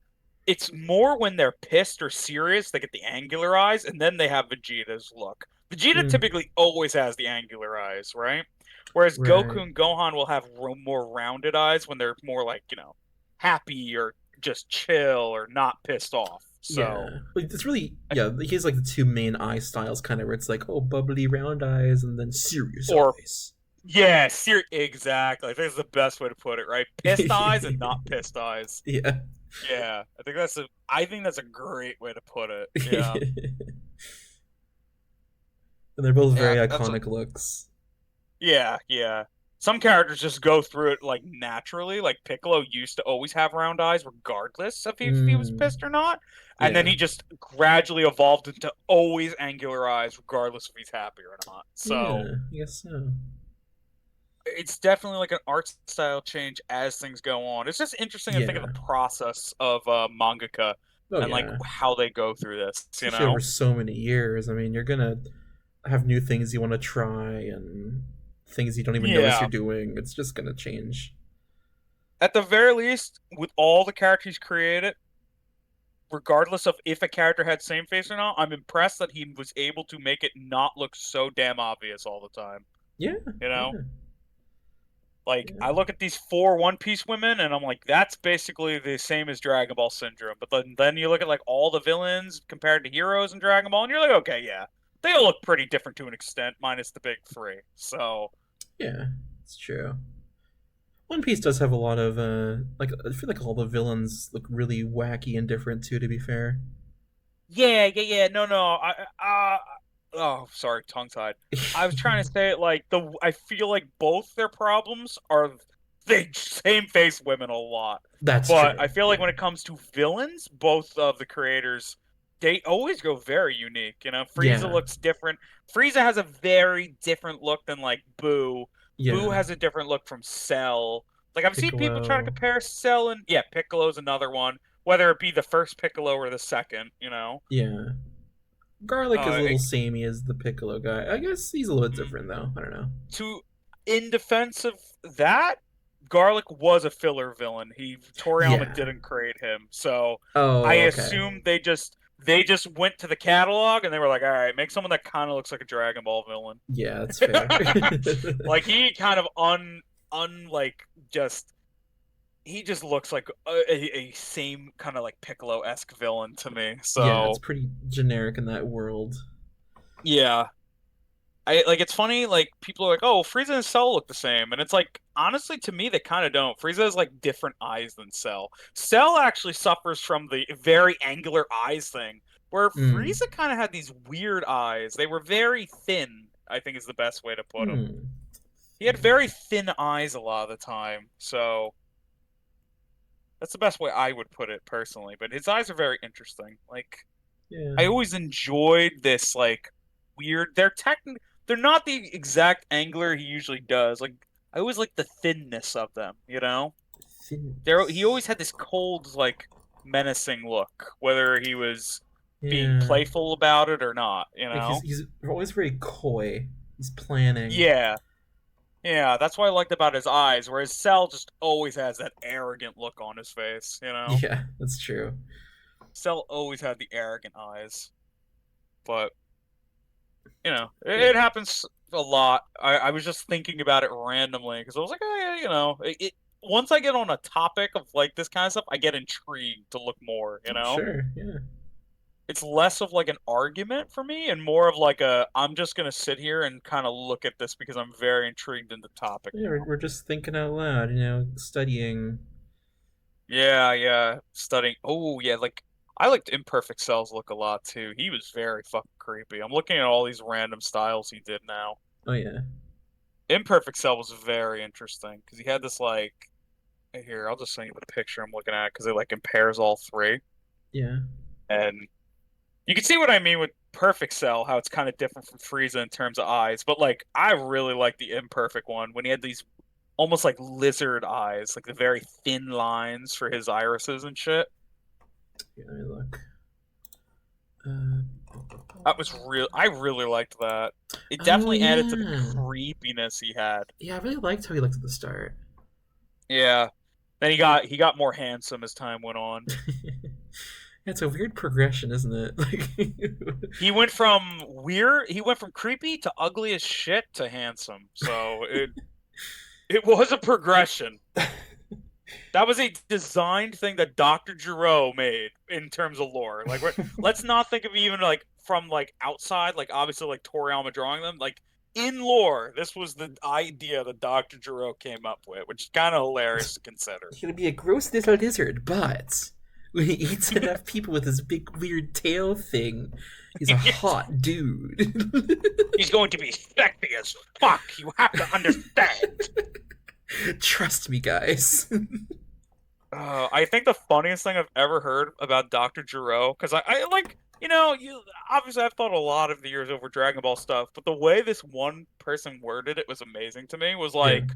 it's more when they're pissed or serious, they get the angular eyes, and then they have Vegeta's look. Vegeta Mm, typically always has the angular eyes, right? Whereas Goku right. and Gohan will have more rounded eyes when they're more like, happy or just chill or not pissed off. So, Yeah. Like it's really I yeah, he has like the two main eye styles kind of where it's like, oh, bubbly round eyes and then serious or eyes. yeah, exactly. I think that's the best way to put it, right? Pissed eyes and not pissed eyes. Yeah. Yeah, I think that's a great way to put it. Yeah. And they're both very Yeah, iconic looks. yeah. Some characters just go through it like naturally. Like Piccolo used to always have round eyes, regardless if he was Mm, pissed or not. And then yeah. he just gradually evolved into always angular eyes, regardless if he's happy or not. So Yeah, I guess so. it's definitely like an art style change as things go on. It's just interesting to think of Yeah. the process of mangaka Oh and like yeah. how they go through this, you Especially over know? so many years. I mean, you're gonna have new things you want to try and things you don't even notice you're Yeah. doing. It's just gonna change. At the very least, with all the characters created, regardless of if a character had same face or not, I'm impressed that he was able to make it not look so damn obvious all the time. Yeah, You know? yeah, Like, yeah, I look at these four One Piece women and I'm like, that's basically the same as Dragon Ball Syndrome. But then you look at like all the villains compared to heroes in Dragon Ball, and you're like, okay, yeah. They all look pretty different to an extent, minus the big three. So yeah. It's true. One Piece does have a lot of like I feel like all the villains look really wacky and different too. To be fair. yeah. No. Oh, sorry, tongue tied. I was trying to say it like I feel like both their problems are they same face women a lot. That's But true. I feel like Yeah, when it comes to villains, both of the creators, they always go very unique. Frieza yeah, looks different. Frieza has a very different look than like Boo. Boo yeah. has a different look from Cell. Like I've seen people try to Piccolo. compare Cell and yeah, Piccolo's another one, whether it be the first Piccolo or the second. Yeah. Garlic is a Uh, little samey as the Piccolo guy. I guess he's a little bit different though. I don't know. to in defense of that, Garlic was a filler villain. Toriyama Yeah. didn't create him, so I Oh, okay. assume they just went to the catalog and they were like, all right, make someone that kind of looks like a Dragon Ball villain. Yeah, that's fair. Like he kind of unlike just he just looks like a same kind of like Piccolo esque villain to me. Yeah, it's So pretty generic in that world. yeah, I like it's funny, like people are like, "Oh, Frieza and Cell look the same," and it's like, honestly, to me, they kind of don't. Frieza has like different eyes than Cell. Cell actually suffers from the very angular eyes thing, where Mm. Frieza kind of had these weird eyes. They were very thin, I think is the best way to put them. Hmm. He had very thin eyes a lot of the time, so that's the best way I would put it personally. But his eyes are very interesting. Like Yeah. I always enjoyed this like weird. They're not the exact angler he usually does. Like I always like the thinness of them, you know? He always Thinness. had this cold, like menacing look, whether he was being Yeah. playful about it or not, you Like know? he's always very coy. He's planning. Yeah. Yeah, that's what I liked about his eyes, whereas Cell just always has that arrogant look on his face, you know? Yeah, that's true. Cell always had the arrogant eyes. But Yeah. it happens a lot. I was just thinking about it randomly because I was like, oh yeah, once I get on a topic of like this kind of stuff, I get intrigued to look more, you know? Sure. Yeah. It's less of like an argument for me and more of like I'm just gonna sit here and kind of look at this because I'm very intrigued in the topic Yeah, now. we're just thinking out loud, studying. Yeah, yeah. Studying. Oh, yeah, like I liked Imperfect Cell's look a lot too. He was very fucking creepy. I'm looking at all these random styles he did now. Oh yeah. Imperfect Cell was very interesting because he had this like here, I'll just send you the picture I'm looking at because it like compares all three. Yeah. And you can see what I mean with Perfect Cell, how it's kind of different from Frieza in terms of eyes. But like I really like the Imperfect one when he had these almost like lizard eyes, like the very thin lines for his irises and shit. Here, let me look. That was real. I really liked that. It Oh definitely added to the yeah. creepiness he had. Yeah, I really liked how he looked at the start. Yeah. Then he got more handsome as time went on. It's a weird progression, isn't it? Like, He went from creepy to ugly as shit to handsome. So it was a progression. That was a designed thing that Dr. Giro made in terms of lore. Like let's not think of even like from like outside, like obviously like Toriyama drawing them. Like in lore, this was the idea that Dr. Giro came up with, which is kind of hilarious to consider. he's gonna be a gross little lizard, but when he eats enough people with his big weird tail thing, he's a hot dude. He's going to be sexy as fuck. You have to understand. Trust me, guys. I think the funniest thing I've ever heard about Dr. Giro, because I like, obviously I've thought a lot of the years over Dragon Ball stuff, but the way this one person worded it was amazing to me. Was Yeah. like,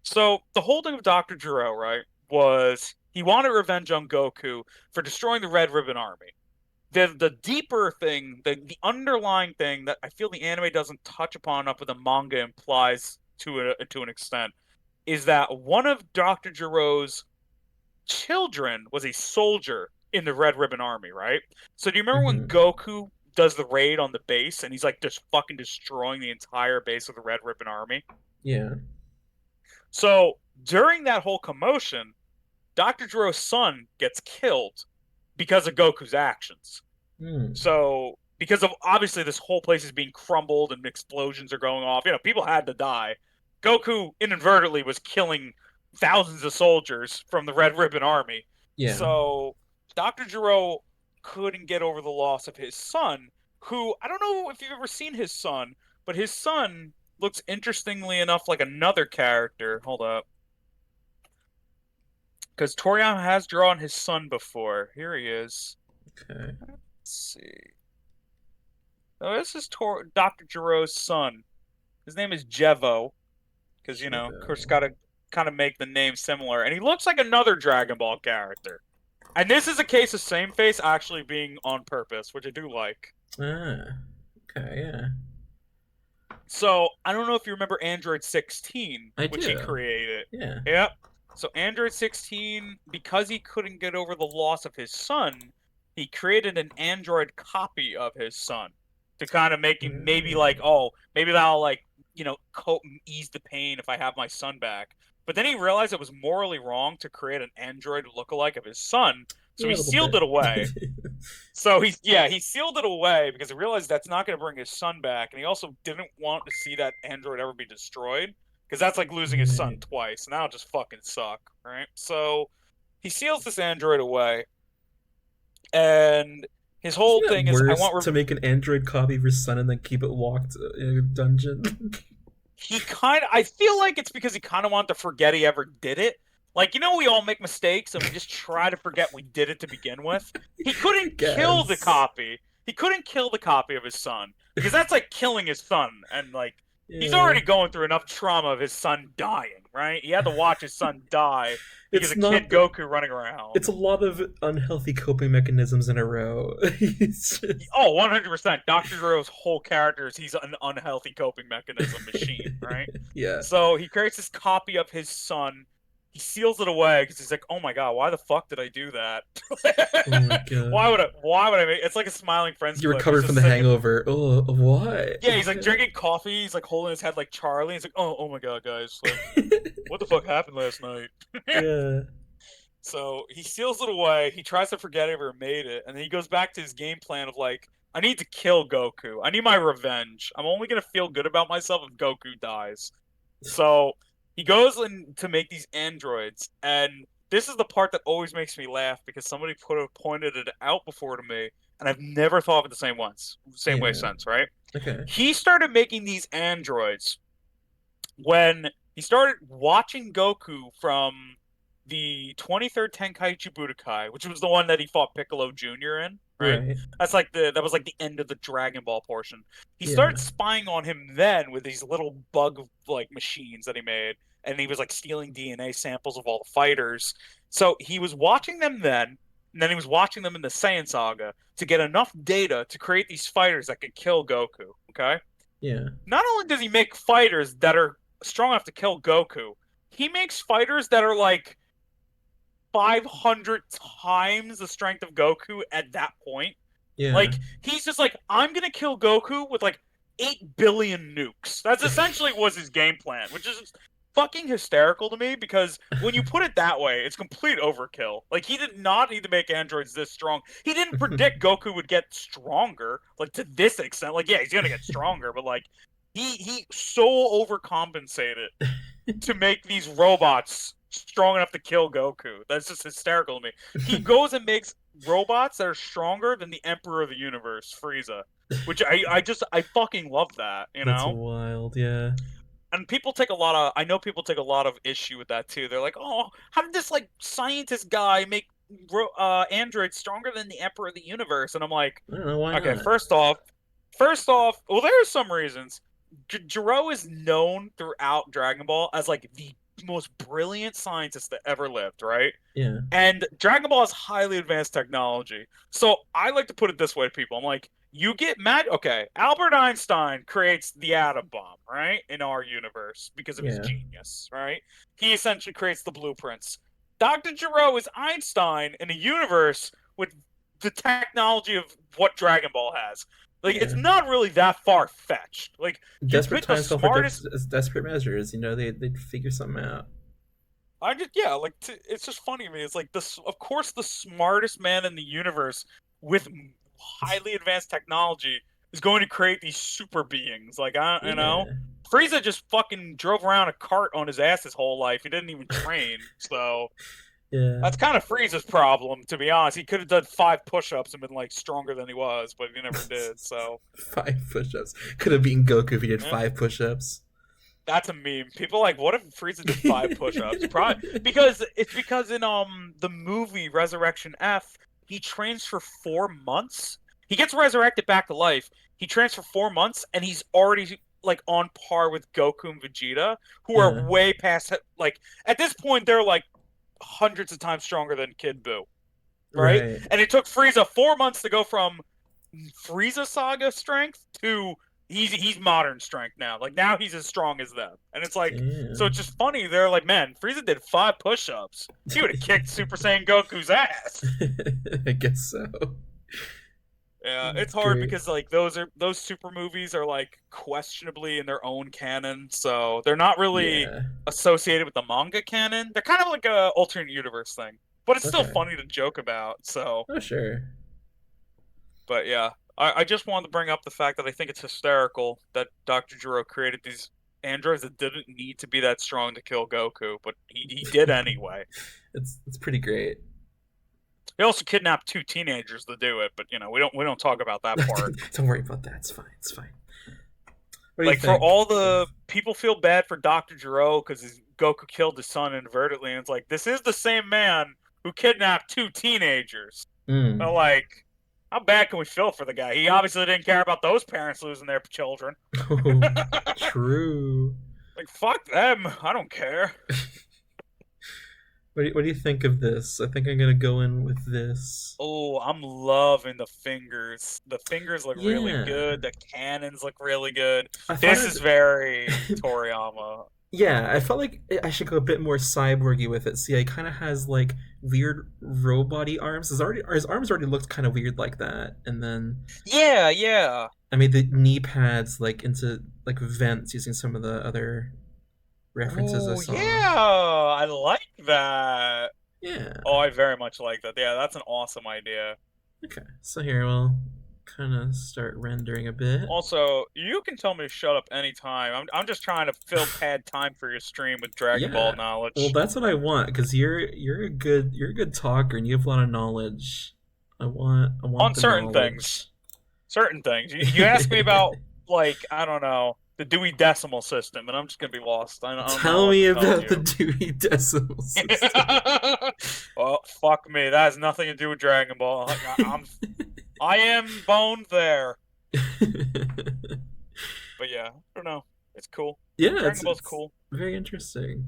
so the whole thing of Dr. Giro, right, was he wanted revenge on Goku for destroying the Red Ribbon Army. The deeper thing, the underlying thing that I feel the anime doesn't touch upon enough, but the manga implies to an extent, is that one of Dr. Giro's children was a soldier in the Red Ribbon Army, right? So do you remember when Mm-hmm. Goku does the raid on the base and he's like just fucking destroying the entire base of the Red Ribbon Army? Yeah. So during that whole commotion, Dr. Jiro's son gets killed because of Goku's actions. Mm. So because of obviously this whole place is being crumbled and explosions are going off, people had to die. Goku inadvertently was killing thousands of soldiers from the Red Ribbon Army. Yeah. So Dr. Gero couldn't get over the loss of his son, who I don't know if you've ever seen his son, but his son looks interestingly enough like another character. Hold up. Because Toriyama has drawn his son before. Here he is. Okay. Let's see. Oh, this is Dr. Gero's son. His name is Jevo. Because, of course, Jebo. got to kind of make the name similar. And he looks like another Dragon Ball character. And this is a case of same face actually being on purpose, which I do like. Ah. Okay. Yeah. So, I don't know if you remember Android 16, I which he do. created. Yeah. Yep. So, Android 16, because he couldn't get over the loss of his son, he created an Android copy of his son to kind of make him maybe like, Mm. oh, maybe that'll like, ease the pain if I have my son back. But then he realized it was morally wrong to create an Android lookalike of his son, so Yeah, he a little sealed it away. bit. So he sealed it away because he realized that's not going to bring his son back, and he also didn't want to see that android ever be destroyed because that's like losing his son Right. twice, and that'll just fucking suck, right? So he seals this android away, and His Isn't whole that thing is, I worse want to make an android copy of your son and then keep it locked in a dungeon? I feel like it's because he kind of wanted to forget he ever did it. Like, we all make mistakes and we just try to forget we did it to begin with. He I couldn't kill the guess. copy. He couldn't kill the copy of his son because that's like killing his son. And like, he's Yeah. already going through enough trauma of his son dying, right? He had to watch his son die because It's of not Kid the, Goku running around. it's a lot of unhealthy coping mechanisms in a row. It's just Oh, 100%. Dr. Zero's whole character is he's an unhealthy coping mechanism machine, right? yeah. So he creates this copy of his son. He seals it away because he's like, "Oh my god, why the fuck did I do that? Oh my god. Why would I? Why would I make?" It's like a Smiling Friends You clip. He's recovered from just the sitting. hangover. Oh, why? Yeah, he's like Why? drinking coffee. He's like holding his head like Charlie. He's like, "Oh my god, guys, like, what the fuck happened last night?" yeah. So he seals it away. He tries to forget he ever made it, and then he goes back to his game plan of like, I need to kill Goku. I need my revenge. I'm only gonna feel good about myself if Goku dies. So he goes in to make these androids, and this is the part that always makes me laugh because somebody pointed it out before to me, and I've never thought of it the same way Yeah. since. Right? Okay. He started making these androids when he started watching Goku from the 23rd Tenkaichi Budokai, which was the one that he fought Piccolo Jr. in, right? Right. That was like the end of the Dragon Ball portion. He Yeah. started spying on him then with these little bug like machines that he made, and he was like stealing DNA samples of all the fighters. So he was watching them then, and then he was watching them in the Saiyan saga to get enough data to create these fighters that could kill Goku, okay? Yeah. Not only does he make fighters that are strong enough to kill Goku, he makes fighters that are like 500 times the strength of Goku at that point. Yeah. Like, he's just like, I'm going to kill Goku with like 8 billion nukes. That's essentially was his game plan, which is fucking hysterical to me because when you put it that way, it's complete overkill. Like, he did not need to make androids this strong. He didn't predict Goku would get stronger, like to this extent. Like, yeah, he's gonna get stronger, but like he so overcompensated to make these robots strong enough to kill Goku. That's just hysterical to me. He goes and makes robots that are stronger than the Emperor of the Universe, Frieza, which I fucking love that, you That's know? wild. Yeah. And I know people take a lot of issue with that too. They're like, "Oh, how did this like scientist guy make androids stronger than the Emperor of the Universe?" And I'm like, I don't know why okay, not. first off, well, there are some reasons. Jiro is known throughout Dragon Ball as like the most brilliant scientist that ever lived, right? Yeah. And Dragon Ball has highly advanced technology. So I like to put it this way to people. I'm like, you get mad. Okay, Albert Einstein creates the atom bomb, right? In our universe because of his Yeah. genius, right? He essentially creates the blueprints. Dr. Gero is Einstein in a universe with the technology of what Dragon Ball has. Like, it's Yeah. not really that far fetched. Like, you Desperate pick the times call for smartest. desperate measures. They'd figure something out. Yeah, like it's just funny to me. It's like this, of course, the smartest man in the universe with highly advanced technology is going to create these super beings. Like Yeah. Frieza just fucking drove around a cart on his ass his whole life. He didn't even train, so Yeah. that's kind of Frieza's problem, to be honest. He could have done 5 push-ups and been like stronger than he was, but he never did. So 5 push-ups. Could have beaten Goku if he did yeah. 5 push-ups. That's a meme. People are like, what if Frieza did 5 push-ups? Probably because in the movie Resurrection F, he trains for 4 months. He gets resurrected back to life. He trains for 4 months, and he's already like on par with Goku and Vegeta, who are Yeah. way past like at this point they're like hundreds of times stronger than Kid Buu, right? Right. And it took Frieza 4 months to go from Frieza Saga strength to he's modern strength now. Like now he's as strong as them. And it's like so it's Damn. just funny. They're like, man, Frieza did 5 push-ups. He would have kicked Super Saiyan Goku's ass. I guess so. Yeah, it's That's hard great. because like those super movies are like questionably in their own canon, so they're not really Yeah. associated with the manga canon. They're kind of like a alternate universe thing, but it's still Okay. funny to joke about. So Oh, sure. but yeah, I just wanted to bring up the fact that I think it's hysterical that Dr. Gero created these androids that didn't need to be that strong to kill Goku, but he did anyway. It's pretty great. They also kidnapped two teenagers to do it, but we don't talk about that part. Don't worry about that. It's fine. It's fine. What do you Like for think all of? the people feel bad for Dr. Gero because Goku killed his son inadvertently, and it's like this is the same man who kidnapped two teenagers. But Mm. like, how bad can we feel for the guy? He obviously didn't care about those parents losing their children. Oh, true. Like fuck them, I don't care. What do you think of this? I think I'm gonna go in with this. Oh, I'm loving the fingers. The fingers look really Yeah, good. The cannons look really good. I thought This is very it. Toriyama. Yeah, I felt like I should go a bit more cyborgy with it. See, he kind of has like weird robot-y arms. His arms already looked kind of weird like that, and then Yeah, yeah. I made the knee pads like into like vents using some of the other references I Oh, saw. yeah. I like that. Yeah. Oh, I very much like that. Yeah, that's an awesome idea. Okay. So here we'll kind of start rendering a bit. Also, you can tell me to shut up anytime. I'm just trying to fill pad time for your stream with Dragon Ball Yeah. Well, knowledge. that's what I want because you're a good talker and you have a lot of knowledge. I want On the certain things. knowledge. Certain things. You ask me about, like, I don't know, the Dewey Decimal System, and I'm just gonna be lost. I don't know Tell what me to tell about the you. Dewey Decimal System. Well, fuck me. That has nothing to do with Dragon Ball. I am boned there. But yeah, I don't know. It's cool. Yeah, Dragon it's Ball's it's cool. very interesting.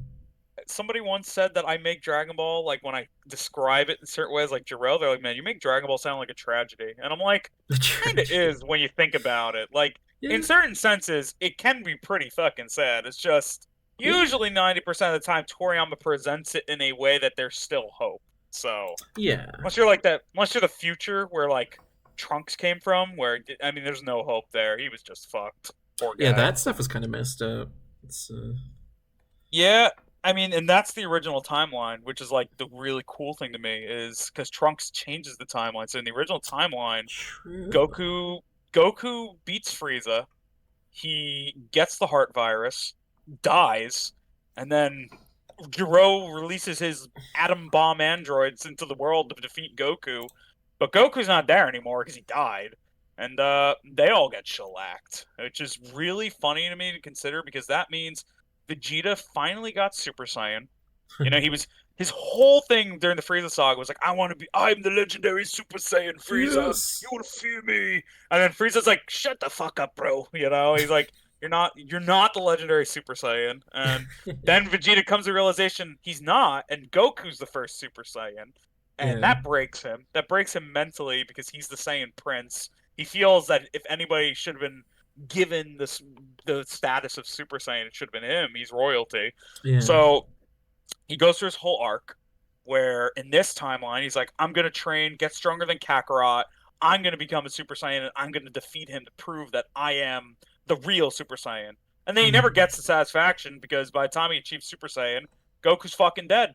Somebody once said that I make Dragon Ball like when I describe it in certain ways, like Jarrell. They're like, "Man, you make Dragon Ball sound like a tragedy," and I'm like, The "Kind of tragedy. is when you think about it. Like in Yeah, certain senses, it can be pretty fucking sad. It's just yeah, usually 90% of the time, Toriyama presents it in a way that there's still hope. So yeah, unless you're like that, unless you're the future where like Trunks came from, where I mean, there's no hope there. He was just fucked. Poor yeah. guy. That stuff was kind of messed up. It's Yeah, I mean, and that's the original timeline, which is like the really cool thing to me is because Trunks changes the timeline. So in the original timeline, true. Goku beats Frieza, he gets the heart virus, dies, and then Gero releases his atom bomb androids into the world to defeat Goku. But Goku's not there anymore because he died. And they all get shellacked, which is really funny to me to consider because that means Vegeta finally got Super Saiyan. He was his whole thing during the Frieza saga was like, I'm the legendary Super Saiyan Frieza. You Yes. want to fear me? And then Frieza's like, shut the fuck up, bro. He's like, you're not the legendary Super Saiyan. And then Vegeta comes to the realization he's not, and Goku's the first Super Saiyan. And Yeah. that breaks him. That breaks him mentally because he's the Saiyan Prince. He feels that if anybody should have been given the status of Super Saiyan, it should have been him. He's royalty. Yeah. So he goes through his whole arc where in this timeline he's like, I'm gonna train, get stronger than Kakarot, I'm gonna become a Super Saiyan, and I'm gonna defeat him to prove that I am the real Super Saiyan. And then he never Mm. gets the satisfaction because by the time he achieves Super Saiyan, Goku's fucking dead.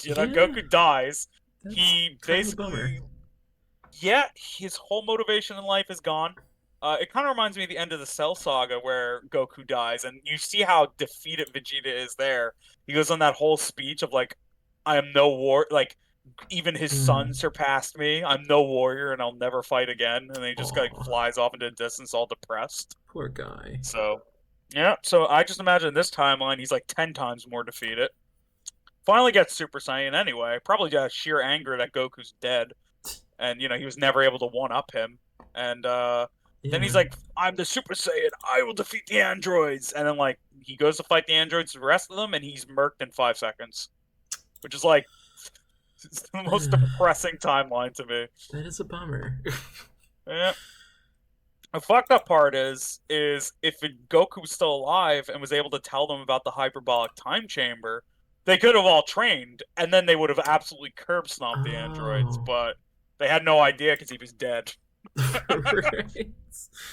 Yeah. Goku dies. That's He kind of a bummer. basically, yeah, his whole motivation in life is gone. It kind of reminds me of the end of the Cell Saga where Goku dies, and you see how defeated Vegeta is there. He goes on that whole speech of like, "I am no war. Like, even his son Mm. surpassed me. I'm no warrior, and I'll never fight again." And then he just like Aw, flies off into the distance, all depressed. poor guy. So, yeah. So I just imagine this timeline, he's like 10 times more defeated. Finally gets Super Saiyan anyway. Probably just sheer anger that Goku's dead and he was never able to one up him. And then he's Yeah. like, "I'm the Super Saiyan. I will defeat the androids." And then like he goes to fight the androids, the rest of them, and he's murked in 5 seconds, which is like it's the most depressing timeline to me. That is a bummer. Yeah. The fucked up part is if Goku was still alive and was able to tell them about the hyperbolic time chamber, they could have all trained, and then they would have absolutely curb stomped the androids. Oh. But they had no idea because he was dead. Right.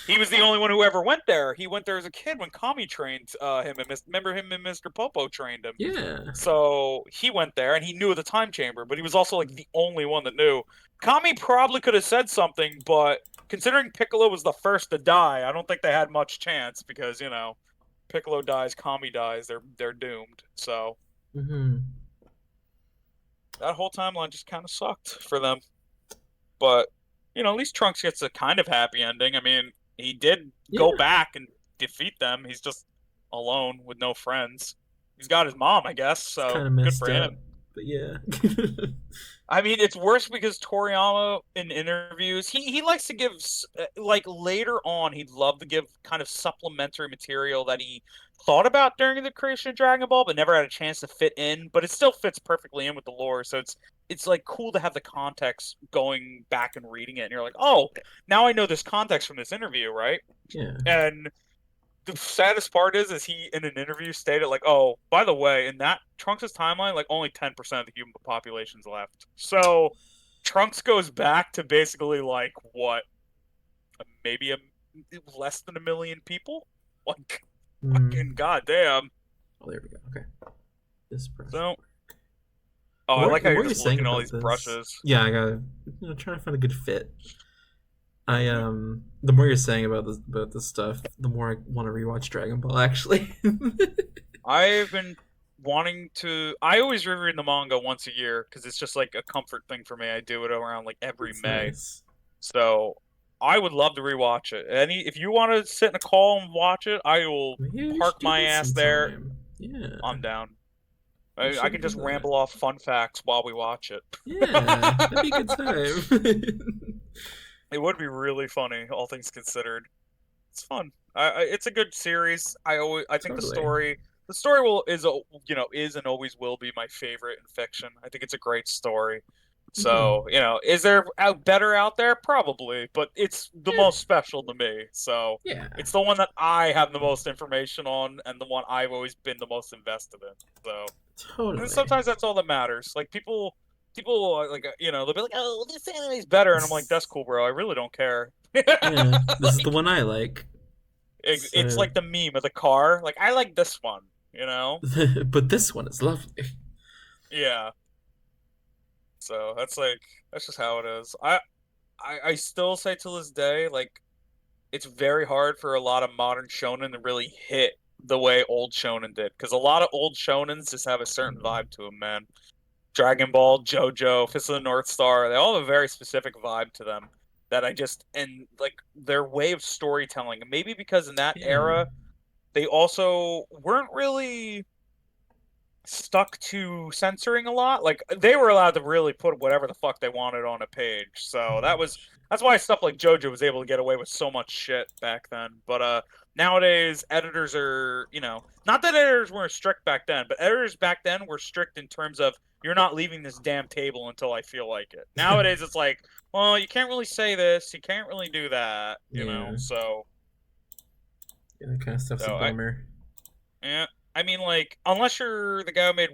He was the only one who ever went there. He went there as a kid when Kami trained him, and remember him and Mr. Popo trained him. Yeah. So he went there and he knew of the time chamber, but he was also like the only one that knew. Kami probably could have said something, but considering Piccolo was the first to die, I don't think they had much chance because Piccolo dies, Kami dies, they're doomed. So Hmm. that whole timeline just kind of sucked for them. But at least Trunks gets a kind of happy ending. I mean, he did go Yeah, back and defeat them. He's just alone with no friends. He's got his mom, I guess, it's so kind of good messed for up, him. but yeah. I mean, it's worse because Toriyama in interviews, he likes to give like later on, he'd love to give kind of supplementary material that he thought about during the creation of Dragon Ball, but never had a chance to fit in. But it still fits perfectly in with the lore, so it's like cool to have the context going back and reading it, and you're like, oh, now I know this context from this interview, right? Yeah. And the saddest part is he in an interview stated like, "Oh, by the way, in that Trunks' timeline, like only 10% of the human population's left." So Trunks goes back to basically like what, maybe less than 1 million people. Like, fucking Mm. goddamn. Oh, there we go. Okay. This brush. So, oh, The I more like how the you're more you're just saying looking at all about these this, brushes. yeah, I gotta trying to find a good fit. The more you're saying about this stuff, the more I want to rewatch Dragon Ball. Actually, I've been wanting to. I always reread the manga once a year because it's just like a comfort thing for me. I do it around like every it's May. nice. So I would love to rewatch it. If you want to sit in a call and watch it, I will Maybe we park should do my that ass there. sometime. Yeah, I'm down. we I should can do just that. ramble off fun facts while we watch it. Yeah, that'd be a good time. It would be really funny, all things considered. It's fun. It's a good series. I think Totally. the story is and always will be my favorite in fiction. I think it's a great story. Hmm. So, is there better out there? Probably, but it's the Yeah, most special to me. So, yeah, it's the one that I have the most information on and the one I've always been the most invested in. So, and totally. sometimes that's all that matters. Like people like they'll be like, "Oh, this anime's better," and I'm like, "That's cool, bro. I really don't care." Yeah, this is the Like, one I like. it's So, like the meme of the car. Like, I like this one, you know? but this one is lovely. Yeah. So that's just how it is. I still say to this day, like, it's very hard for a lot of modern shonen to really hit the way old shonen did, because a lot of old shonens just have a certain vibe to them, man. Dragon Ball, JoJo, Fist of the North Star, they all have a very specific vibe to them that I just and like their way of storytelling. Maybe because in that Yeah, era they also weren't really stuck to censoring a lot. Like they were allowed to really put whatever the fuck they wanted on a page. So that's why stuff like JoJo was able to get away with so much shit back then. But nowadays editors are, not that editors weren't strict back then, but editors back then were strict in terms of you're not leaving this damn table until I feel like it. Nowadays it's like, well, you can't really say this, you can't really do that. yeah, yeah. That kind of stuff's a So I bummer. Yeah, I mean, like, unless you're the guy who made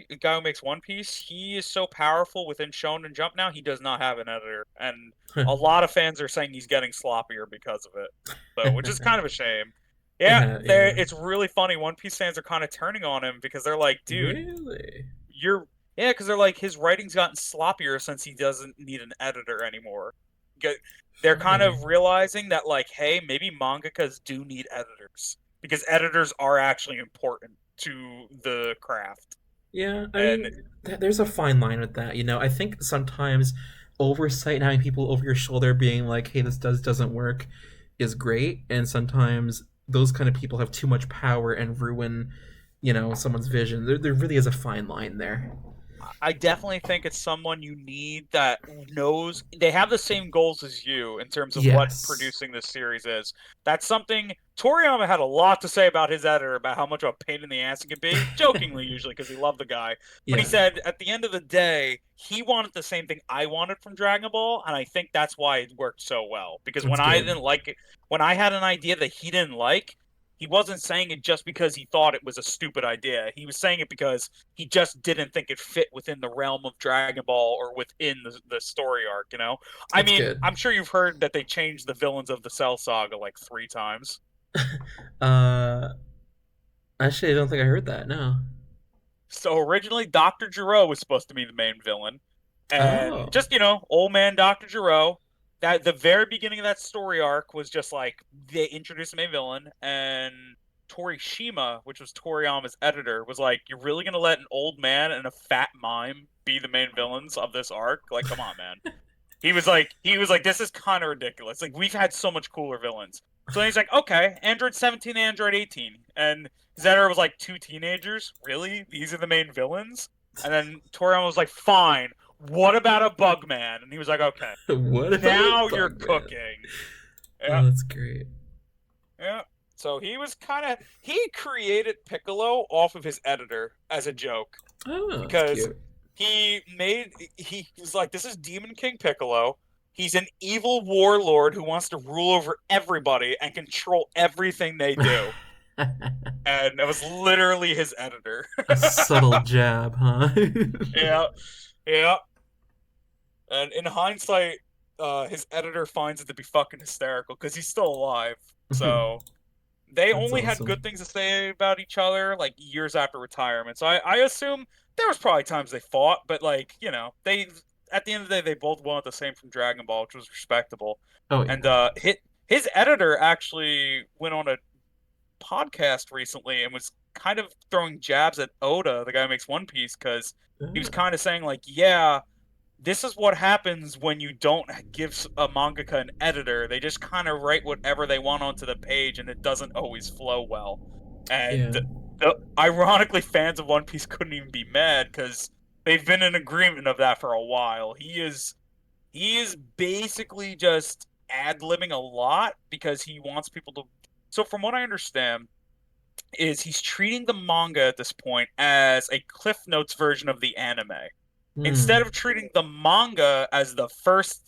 the guy who makes One Piece, he is so powerful within Shonen Jump now. He does not have an editor, and a lot of fans are saying he's getting sloppier because of it. So, which is kind of a shame. Yeah, Yeah, it's really funny. One Piece fans are kind of turning on him because they're like, dude, really. you're yeah, because they're like his writing's gotten sloppier since he doesn't need an editor anymore. Get- They're kind Funny. of realizing that like, hey, maybe mangakas do need editors because editors are actually important to the craft. Yeah, I And mean, there's a fine line with that. I think sometimes oversight and having people over your shoulder being like, "Hey, this doesn't work," is great, and sometimes those kind of people have too much power and ruin, someone's vision. There really is a fine line there. I definitely think it's someone you need that knows they have the same goals as you in terms of what Yes. producing this series is. That's something Toriyama had a lot to say about his editor about how much of a pain in the ass he could be, jokingly usually because he loved the guy. But he Yeah, said at the end of the day, he wanted the same thing I wanted from Dragon Ball, and I think that's why it worked so well. Because that's when I good. didn't like it, when I had an idea that he didn't like, he wasn't saying it just because he thought it was a stupid idea. He was saying it because he just didn't think it fit within the realm of Dragon Ball or within the story arc. I That's mean, good. I'm sure you've heard that they changed the villains of the Cell Saga like 3 times. uh, actually, I don't think I heard that. No. So originally, Dr. Gero was supposed to be the main villain, and Oh. just old man Dr. Gero. That the very beginning of that story arc was just like they introduced the main villain, and Torishima, which was Toriyama's editor, was like, "You're really gonna let an old man and a fat mime be the main villains of this arc? Like, come on, man." He was like, "This is kind of ridiculous. Like, we've had so much cooler villains." So then he's like, "Okay, Android 17, Android 18," and Zetter was like, "Two teenagers? Really? These are the main villains?" And then Toriyama was like, "Fine. What about a Bugman?" And he was like, "Okay, What about a now you're bug man? cooking." Yeah, Oh, that's great. yeah. So he created Piccolo off of his editor as a joke Oh, that's because cute. he was like, "This is Demon King Piccolo. He's an evil warlord who wants to rule over everybody and control everything they do." And it was literally his editor. A subtle jab, huh? Yeah, yeah. And in hindsight, his editor finds it to be fucking hysterical because he's still alive. So they That's only had awesome. good things to say about each other like years after retirement. So I assume there was probably times they fought, but like, they at the end of the day they both wanted the same from Dragon Ball, which was respectable. Oh And yeah. his editor actually went on a podcast recently and was kind of throwing jabs at Oda, the guy who makes One Piece, because he was Oh, kind of saying like, yeah, this is what happens when you don't give a mangaka an editor. They just kind of write whatever they want onto the page, and it doesn't always flow well. yeah. And ironically, fans of One Piece couldn't even be mad because they've been in agreement of that for a while. He is basically just ad-libbing a lot because he wants people to. So from what I understand, is he's treating the manga at this point as a Cliff Notes version of the anime instead Hmm. of treating the manga as the first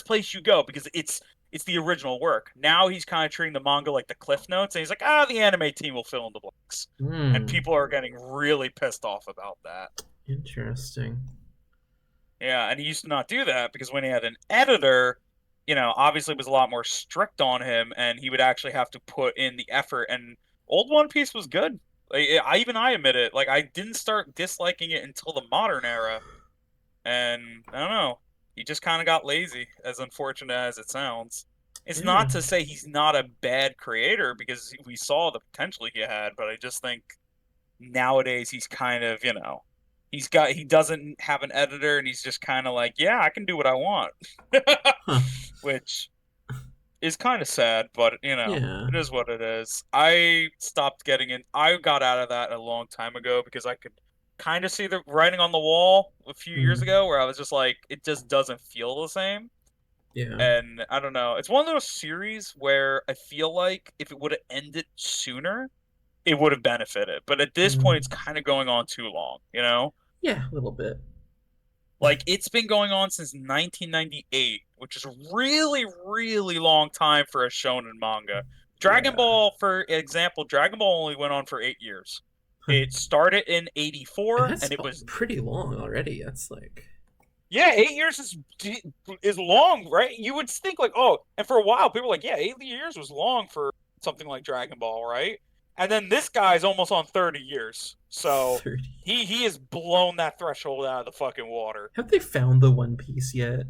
place you go because it's the original work. Now he's kind of treating the manga like the cliff notes, and he's like, the anime team will fill in the blanks, and Hmm. people are getting really pissed off about that. Interesting. Yeah, and he used to not do that because when he had an editor, obviously it was a lot more strict on him, and he would actually have to put in the effort. And old One Piece was good. Like, I admit it. Like I didn't start disliking it until the modern era. And I don't know. He just kind of got lazy, as unfortunate as it sounds. It's Yeah. not to say he's not a bad creator because we saw the potential he had, but I just think nowadays he's kind of, he doesn't have an editor and he's just kind of like, yeah, I can do what I want. Huh. Which is kind of sad, but Yeah. it is what it is. I stopped getting in. I got out of that a long time ago because I could kind of see the writing on the wall a few years Hmm. ago where I was just like, it just doesn't feel the same. Yeah. And I don't know. It's one of those series where I feel like if it would have ended sooner, it would have benefited. But at this Hmm. point, it's kind of going on too long, you know? Yeah, a little bit. Like it's been going on since 1998, which is a really, really long time for a shonen manga. Dragon Yeah. Ball, for example, Dragon Ball only went on for 8 years. It started in And '84, that's and it was pretty long already. That's like, yeah, 8 years is long, right? You would think like, oh, and for a while people were like, yeah, 8 years was long for something like Dragon Ball, right? And then this guy's almost on 30 years, so 30. he has blown that threshold out of the fucking water. Have they found the One Piece yet?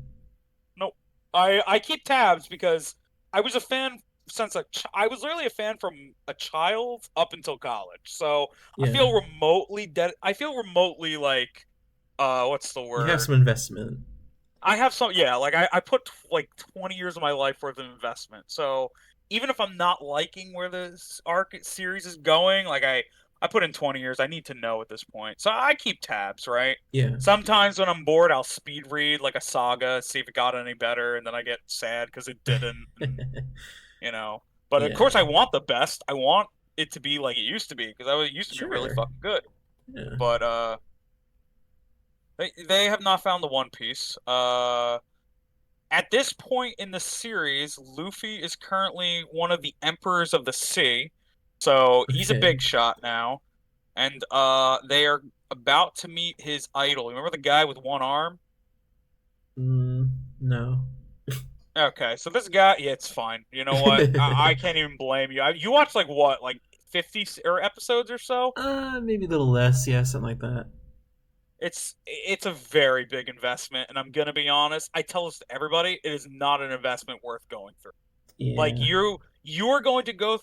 Nope. I keep tabs because I was a fan since I was literally a fan from a child up until college. So I Yeah. feel remotely dead. I feel remotely like what's the You have word? some investment. I have some, yeah, like I put like 20 years of my life worth of investment. So even if I'm not liking where this arc series is going, like I put in 20 years, I need to know at this point. So I keep tabs, right? Yeah. Sometimes when I'm bored, I'll speed read like a saga, see if it got any better, and then I get sad because it didn't, and you know. But of course, I Yeah. want the best. I want it to be like it used to be because it used to be really Sure. fucking good. Yeah. But they have not found the One Piece. At this point in the series, Luffy is currently one of the emperors of the sea, so he's a Okay. big shot now. And they are about to meet his idol. Remember the guy with one arm? No. Okay, so this guy, yeah, it's fine. You know what? I can't even blame you. You watched like what, like 50 or episodes or so? Maybe a little less. Yeah, something like that. It's a very big investment, and I'm gonna be honest. I tell this to everybody, it is not an investment worth going through. Like Yeah. you're going to go.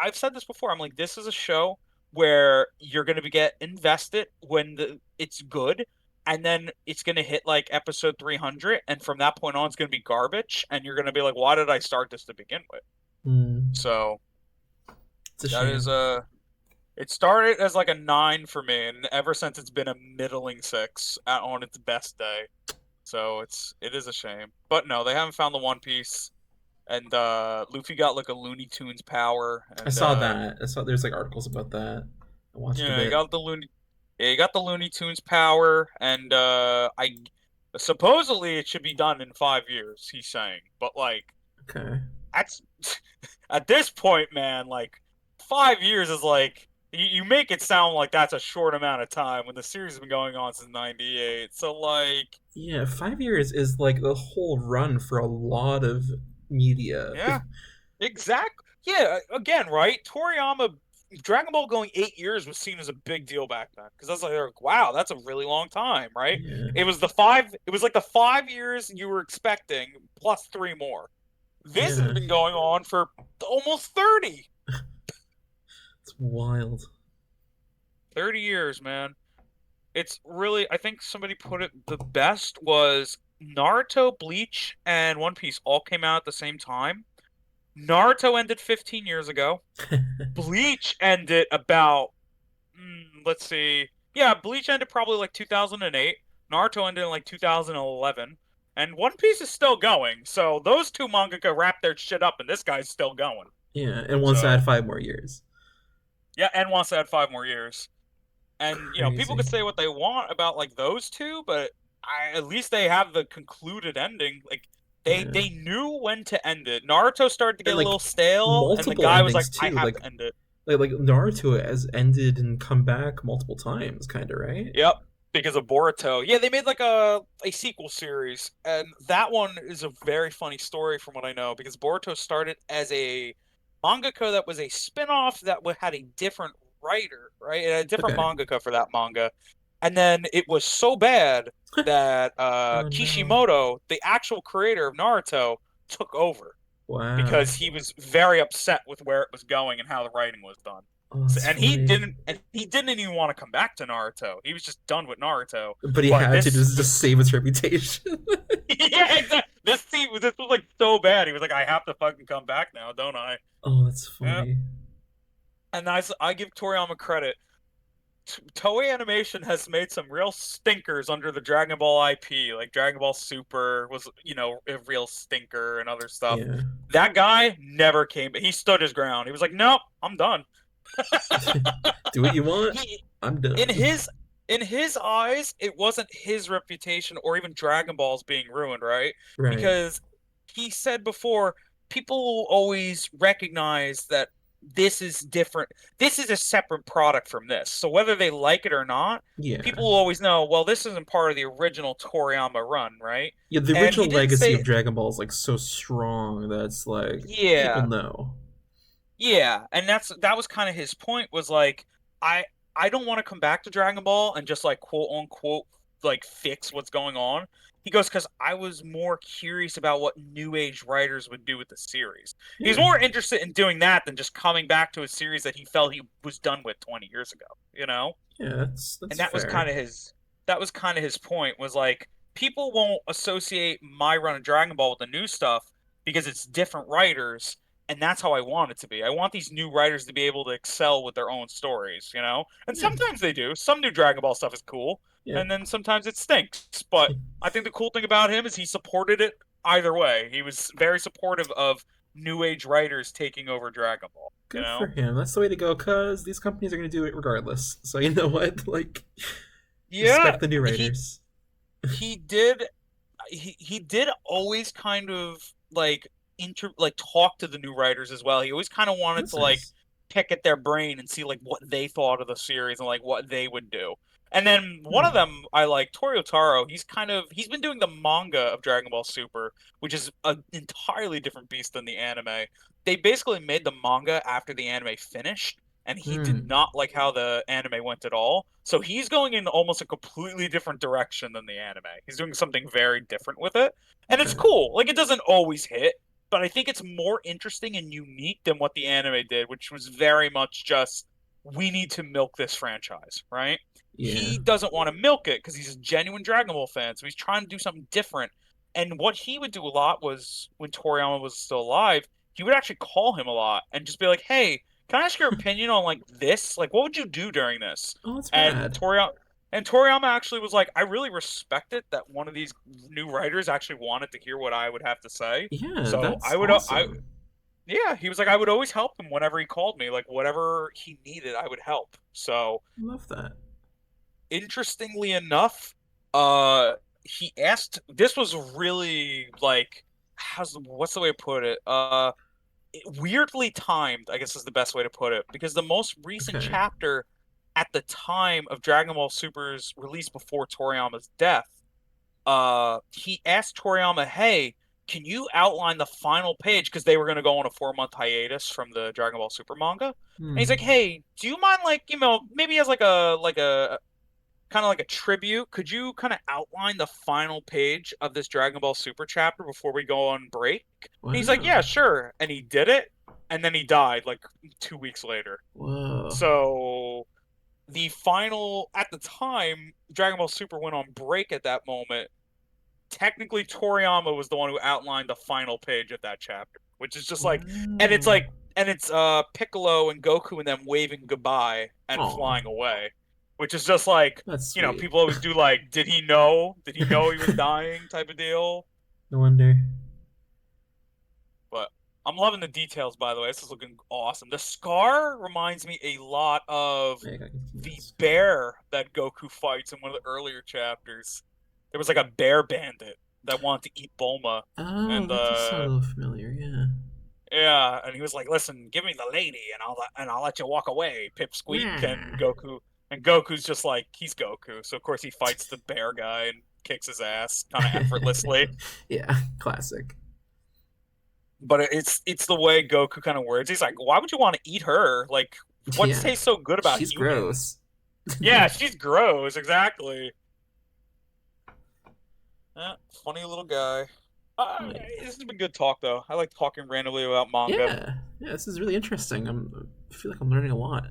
I've said this before. I'm like, this is a show where you're going to get invested when it's good, and then it's going to hit like episode 300, and from that point on, it's going to be garbage, and you're going to be like, why did I start this to begin with? Hmm. So It's a that is shame. it started as like a 9 for me, and ever since it's been a middling 6 on its best day. So it is a shame. But no, they haven't found the One Piece. And Luffy got like a Looney Tunes power, I and saw that. I saw there's like articles about that. I watched a yeah, he bit. got the Looney Tunes power, and I supposedly it should be done in 5 years. He's saying, but like Okay. that's at this point, man, like 5 years is like you make it sound like that's a short amount of time when the series has been going on since '98. So like, Yeah, 5 years is like the whole run for a lot of media. yeah. Exactly. Yeah, again, right? Toriyama, Dragon Ball going 8 years was seen as a big deal back then because I was like, wow, that's a really long time, right? Yeah, It was the five. It was like the 5 years you were expecting plus three more. This has yeah, been going on for almost 30. it's wild. 30 years, man. It's really. I think somebody put it the best was Naruto, Bleach, and One Piece all came out at the same time. Naruto ended 15 years ago. Bleach ended about let's see. Yeah, Bleach ended probably like 2008. Naruto ended in like 2011. And One Piece is still going. So those two mangaka wrapped their shit up and this guy's still going. Yeah, and wants to add So, 5 more years. yeah, and wants to add 5 more years. And, people Crazy. could say what they want about like those two, but at least they have the concluded ending. Like Yeah, they knew when to end it. Naruto started to get and a little like stale and the multiple guy was like, endings I too. have Like to end it. like Naruto has ended and come back multiple times, kind of right. Yep, because of Boruto. Yeah, they made like a sequel series, and that one is a very funny story from what I know because Boruto started as a mangaka that was a spin-off that had a different writer, right? And a different Okay. mangaka for that manga. And then it was so bad that Oh no. Kishimoto, the actual creator of Naruto, took over Wow. because he was very upset with where it was going and how the writing was done. Oh, So, that's funny. and he didn't even want to come back to Naruto. He was just done with Naruto. But he But had to this just was save his reputation. yeah, exactly. This was like so bad. He was like, I have to fucking come back now, don't I? Oh, that's Yeah. funny. And I give Toriyama credit. Toei Animation has made some real stinkers under the Dragon Ball IP. Like Dragon Ball Super was, a real stinker and other stuff. Yeah. That guy never came. He stood his ground. He was like, "Nope, I'm done." Do what you want. He I'm in done. his eyes, it wasn't his reputation or even Dragon Ball's being ruined, right? Right. Because he said before, people will always recognize that this is different. This is a separate product from this. So whether they like it or not, Yeah. people will always know, well, this isn't part of the original Toriyama run, right? Yeah, the And he original didn't legacy of say, Dragon Ball is like so strong that it's like people yeah. know. Yeah, and that was kind of his point was like I I don't want to come back to Dragon Ball and just like quote unquote like fix what's going on. He goes because I was more curious about what new age writers would do with the series. He's Yeah. more interested in doing that than just coming back to a series that he felt he was done with 20 years ago, you know? Yeah, that's And fair. that was kind of his point was like people won't associate my run of Dragon Ball with the new stuff because it's different writers and that's how I want it to be. I want these new writers to be able to excel with their own stories, you know? And Yeah. sometimes they do. Some new Dragon Ball stuff is cool Yeah. and then sometimes it stinks. But I think the cool thing about him is he supported it either way. He was very supportive of new age writers taking over Dragon Ball, you Good for know? him. That's the way to go cuz these companies are going to do it regardless. So you know what? Like Yeah, respect the new he writers. he did he did always kind of like talk to the new writers as well. He always kind of wanted That's to like nice. pick at their brain and see like what they thought of the series and like what they would do. And then one of Hmm. them I like, Torio Taro, he's been doing the manga of Dragon Ball Super, which is an entirely different beast than the anime. They basically made the manga after the anime finished, and he did Hmm. not like how the anime went at all. So he's going in almost a completely different direction than the anime. He's doing something very different with it. And it's Okay. cool. Like it doesn't always hit, but I think it's more interesting and unique than what the anime did, which was very much just we need to milk this franchise, right? Yeah. He doesn't want to milk it because he's a genuine Dragon Ball fan, so he's trying to do something different. And what he would do a lot was when Toriyama was still alive, he would actually call him a lot and just be like, "Hey, can I ask your opinion on like this? Like, what would you do during this?" Oh, that's And rad. Toriyama actually was like, "I really respect it that one of these new writers actually wanted to hear what I would have to say." Yeah, So that's awesome. yeah, he was like, I would always help him whenever he called me, like whatever he needed, I would help. So Love that. interestingly enough, uh, he asked. This was really like, what's the way to put it? Weirdly timed, I guess is the best way to put it, because the most recent Okay. chapter at the time of Dragon Ball Super's release before Toriyama's death, he asked Toriyama, "Hey, can you outline the final page?" Because they were going to go on a 4 month hiatus from the Dragon Ball Super manga. And he's like, Hmm. "Hey, do you mind, like, maybe as like a kind of like a tribute, could you kind of outline the final page of this Dragon Ball Super chapter before we go on break?" And he's like, Wow. "Yeah, sure." And he did it, and then he died like 2 weeks later. Whoa. So the final, at the time, Dragon Ball Super went on break at that moment. Technically Toriyama was the one who outlined the final page of that chapter, which is just like, and it's Wow. like, and it's Piccolo and Goku and them waving goodbye and Oh, flying away, which is just like, that's sweet. people always do like, did he know? Did he know he was dying type of deal? No wonder. But I'm loving the details, by the way. This is looking awesome. The scar reminds me a lot of I got the confused. bear that Goku fights in one of the earlier chapters. There was like a bear bandit that wanted to eat Bulma, Oh, and that does sound a little familiar. Yeah. yeah, and he was like, "Listen, give me the lady, and I'll let you walk away, Pipsqueak." Nah. And Goku's just like, he's Goku, so of course he fights the bear guy and kicks his ass kind of effortlessly. Yeah, classic. But it's the way Goku kind of words. He's like, "Why would you want to eat her? Like, what Yeah, tastes so good about she's humans?" gross. Yeah, she's gross. Exactly. Funny little guy. Like, This has been good talk though. I like talking randomly about manga. yeah, this is really interesting. I feel like I'm learning a lot.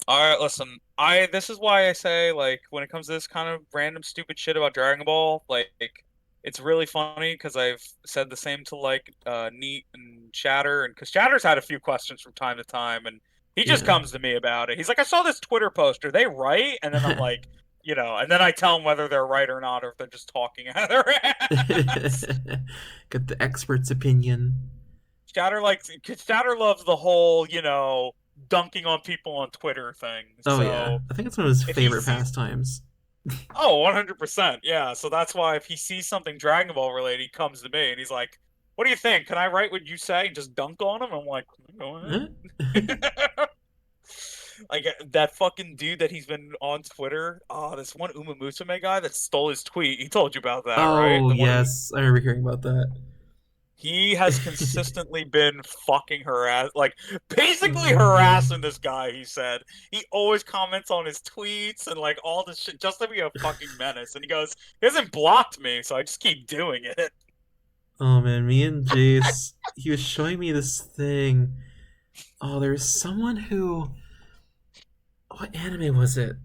All right, listen. I This is why I say, like, when it comes to this kind of random stupid shit about Dragon Ball, like it's really funny because I've said the same to like Neat and Shatter, and because Shatter's had a few questions from time to time, and he just Yeah. comes to me about it. He's like, "I saw this Twitter post. Are they right?" And then I'm like, and then I tell him whether they're right or not, or if they're just talking out of their ass. Get the expert's opinion. Shatter loves the whole, dunking on people on Twitter thing. Oh yeah, So I think it's one of his if he favorite sees pastimes. Oh, 100%. Yeah. So that's why if he sees something Dragon Ball related, he comes to me and he's like, "What do you think? Can I write what you say and just dunk on him?" I'm like, "Go Huh? ahead." Like that fucking dude that he's been on Twitter. Oh, this one Uma Musume guy that stole his tweet. He told you about that, right? Oh The one who yes, I remember hearing about that. he has consistently been fucking like basically Oh man. harassing this guy. He said he always comments on his tweets and like all this shit just to be a fucking menace. And he goes, he hasn't blocked me, so I just keep doing it. Oh man, me and Jace, he was showing me this thing. Oh, there's someone who. What anime was it?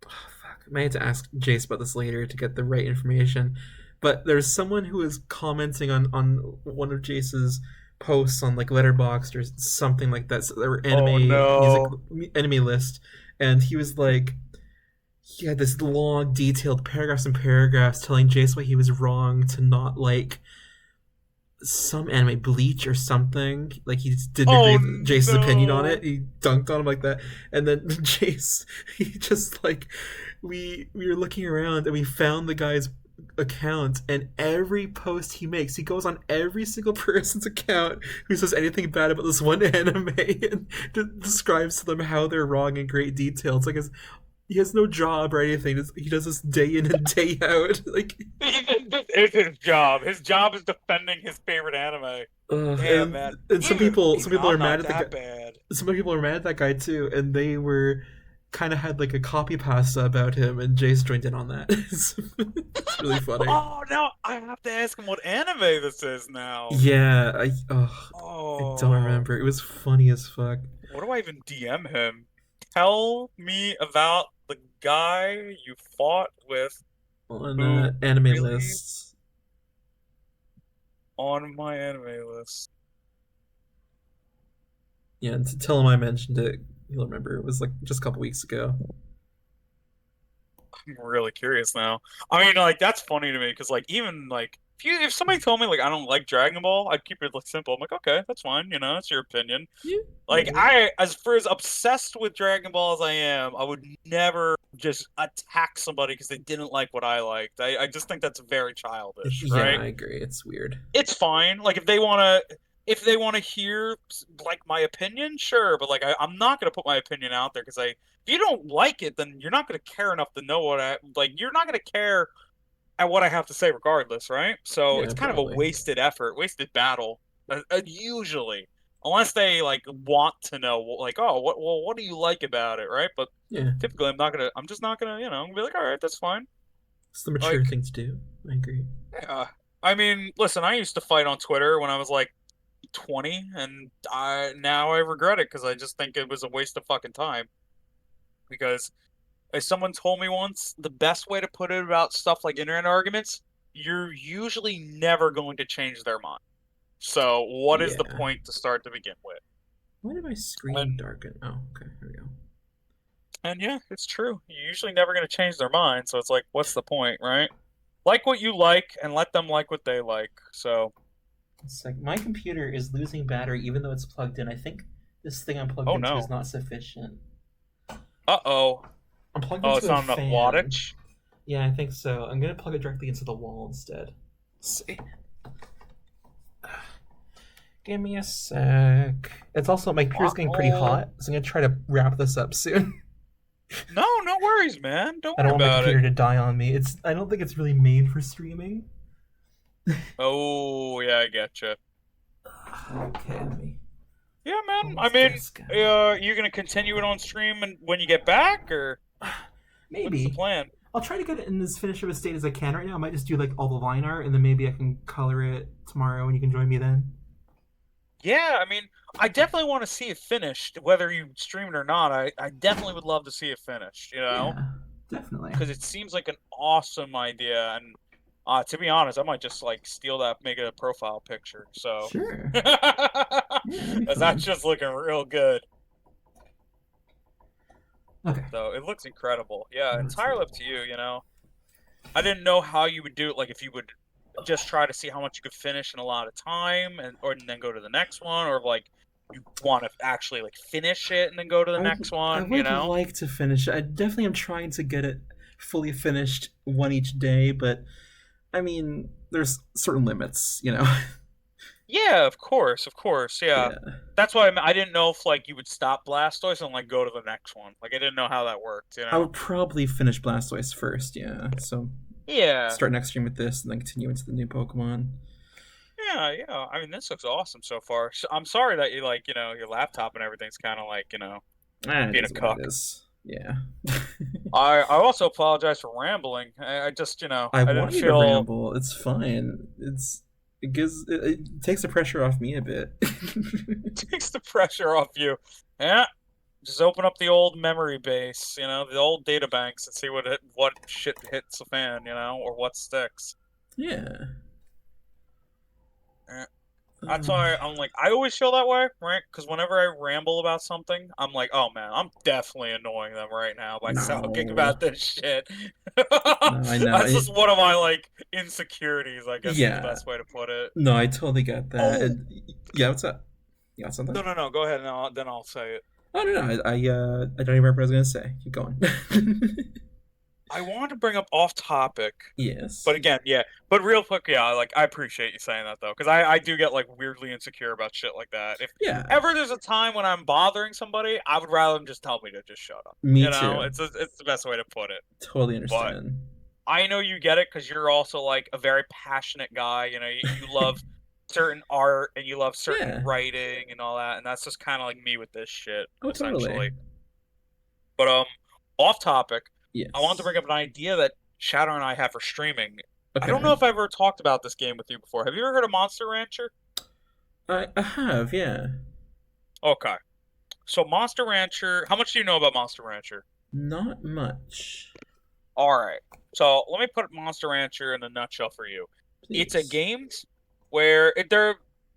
Oh, fuck. I might have to ask Jace about this later to get the right information. But there's someone who was commenting on one of Jace's posts on like Letterboxd or something like that. So there were Oh no. anime list, and he was like, he had this long, detailed paragraphs and paragraphs telling Jace why he was wrong to not like some anime, Bleach or something. Like he just didn't agree Oh with Jace's opinion on it. no. He dunked on him like that, and then Jace, he just like we were looking around and we found the guy's account, and every post he makes, he goes on every single person's account who says anything bad about this one anime and describes to them how they're wrong in great detail. It's like he has no job or anything. He does this day in and day out. Like, This is his job. His job is defending his favorite anime. Damn, man. and Even some people I'm are mad not at the guy. that bad. Some people are mad at that guy too, and they were kind of had like a copy pasta about him, and Jace joined in on that. It's really funny. Oh, now I have to ask him what anime this is now. Yeah, I don't Oh, remember. It was funny as fuck. what do I even DM him? Tell me about the guy you fought with On who anime really lists. on my anime list. Yeah, and to tell him I mentioned it, he'll remember. It was like just a couple weeks ago. I'm really curious now. I mean, like that's funny to me because like even like if somebody told me like I don't like Dragon Ball, I'd keep it like simple. I'm like, okay, that's fine. You know, it's your opinion. Yeah, Like yeah, I, as for as obsessed with Dragon Ball as I am, I would never just attack somebody because they didn't like what I liked. I just think that's very childish, yeah. right? I agree. It's weird. It's fine. Like if they wanna hear like my opinion, sure. But like I'm not gonna put my opinion out there because if you don't like it, then you're not gonna care enough to know what I like. You're not gonna care at what I have to say regardless, right? So Yeah, it's kind of a probably. wasted effort, wasted battle, usually, unless they like want to know, like, oh, what do you like about it, right? But Yeah, typically, I'm just not gonna, I'm gonna be like, all right, that's fine. it's the mature Like, thing to do. I agree. yeah. I mean, listen, I used to fight on Twitter when I was like 20, and now I regret it because I just think it was a waste of fucking time. Because as someone told me once, the best way to put it about stuff like internet arguments, you're usually never going to change their mind. So what is the Yeah. point to start to begin with? Why did my screen And darken? Oh, okay. Here we go. and yeah, it's true. You're usually never going to change their mind. So it's like, what's the point, right? Like what you like and let them like what they like. So, It's like my computer is losing battery even though it's plugged in. I think this thing I'm plugged oh into is no. not sufficient. Uh-oh. I'm plugged Oh, into it's a not enough fan. wattage. Yeah, I think so. I'm gonna plug it directly into the wall instead. Let's see. Give me a sec. It's also my computer's getting pretty Uh-oh. hot, so I'm gonna try to wrap this up soon. No, no worries, man. Don't I don't worry want my about it. computer to die on me. I don't think it's really made for streaming. Oh, yeah, I get you. Okay, let me Yeah, man. pull I this mean, desk out. you're gonna continue it on stream and when you get back, or what's the Maybe. plan? I'll try to get it in as finished of a state as I can right now. I might just do like all the line art and then maybe I can color it tomorrow and you can join me then. Yeah, I mean, I definitely want to see it finished, whether you stream it or not. I definitely would love to see it finished, Yeah, definitely. because it seems like an awesome idea. And to be honest, I might just like steal that, make it a profile picture. So, Sure. Yeah, that'd be 'cause that's fun. just looking real good. Okay. So it looks incredible. Yeah, Let's entirely look. up to you, I didn't know how you would do it, like if you would just try to see how much you could finish in a lot of time and then go to the next one, or like you want to actually like finish it and then go to the next I one, would like to finish it. I definitely am trying to get it fully finished one each day, but I mean, there's certain limits, you know. Yeah, of course, yeah. Yeah. That's why I didn't know if like you would stop Blastoise and like go to the next one. Like I didn't know how that worked. I would probably finish Blastoise first, yeah. So Yeah. start next stream with this and then continue into the new Pokemon. Yeah, yeah. I mean, this looks awesome so far. So, I'm sorry that you like, your laptop and everything's kind of like, It being a is what it cuck. is. Yeah. I also apologize for rambling. I just, I I didn't want you to feel ramble. It's fine. It takes the pressure off me a bit. takes the pressure off you. Yeah, just open up the old memory base, the old data banks and see what shit hits the fan, or what sticks. Yeah. Yeah. That's Um, why I'm like, I always feel that way, right? Because whenever I ramble about something, I'm like, oh man, I'm definitely annoying them right now by talking no. about this shit. No, I know. That's just one of my like insecurities, I guess is the Yeah. best way to put it. No, I totally get that. Oh, And yeah, what's up? You got no, something? no, no. Go ahead, and then I'll say it. Oh no, no. I don't even remember what I was gonna say. Keep going. I wanted to bring up off topic, Yes. but again, yeah. But real quick, yeah, like I appreciate you saying that though, because I do get like weirdly insecure about shit like that. If Yeah. ever there's a time when I'm bothering somebody, I would rather them just tell me to just shut up. Me too. It's the best way to put it. Totally But understand. I know you get it because you're also like a very passionate guy. You love certain art and you love certain Yeah. writing and all that, and that's just kind of like me with this shit Oh, totally. essentially. But off topic, I want to bring Yes. up an idea that Shadow and I have for streaming. I don't know Okay. if I've ever talked about this game with you before. Have you ever heard of Monster Rancher? I have, yeah. Okay. So Monster Rancher, how much do you know about Monster Rancher? Not much. All right. So let me put Monster Rancher in a nutshell for you. It's a Please. game where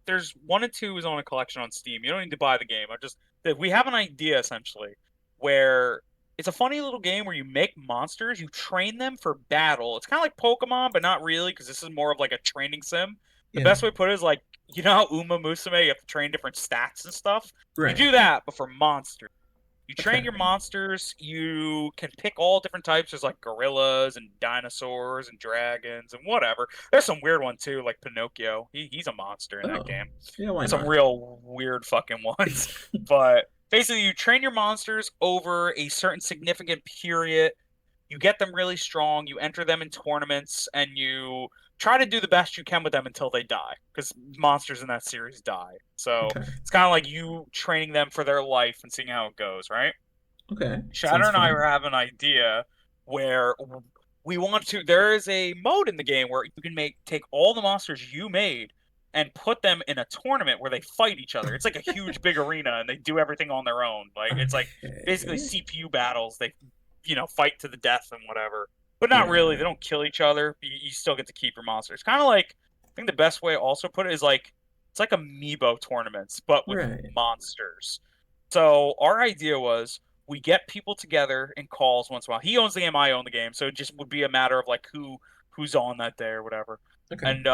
there's one and two is on a collection on Steam. You don't need to buy the game. I just that we have an idea essentially where it's a funny little game where you make monsters, you train them for battle. It's kind of like Pokemon, but not really because this is more of like a training sim. The Yeah. best way to put it is like you know how Uma Musume you have to train different stats and stuff. You Right. do that, but for monsters. You train Okay. your monsters. You can pick all different types. There's like gorillas and dinosaurs and dragons and whatever. There's some weird one too, like Pinocchio. He's a monster in that Oh. game. Yeah, why There's some not? real weird fucking ones. But basically, you train your monsters over a certain significant period. You get them really strong. You enter them in tournaments, and you try to do the best you can with them until they die. Because monsters in that series die. So Okay. it's kind of like you training them for their life and seeing how it goes, right? Okay. Shatter Sounds and I fun. have an idea where we want to. There is a mode in the game where you can take all the monsters you made and put them in a tournament where they fight each other. It's like a huge big arena and they do everything on their own. Like it's like basically Okay. CPU battles. They fight to the death and whatever. But not really. Yeah. They don't kill each other. You still get to keep your monsters. Kind of like I think the best way to also put it is like it's like amiibo tournaments, but with Right. monsters. So our idea was we get people together in calls once in a while. He owns the game, I own the game, so it just would be a matter of like who's on that day or whatever. Okay. And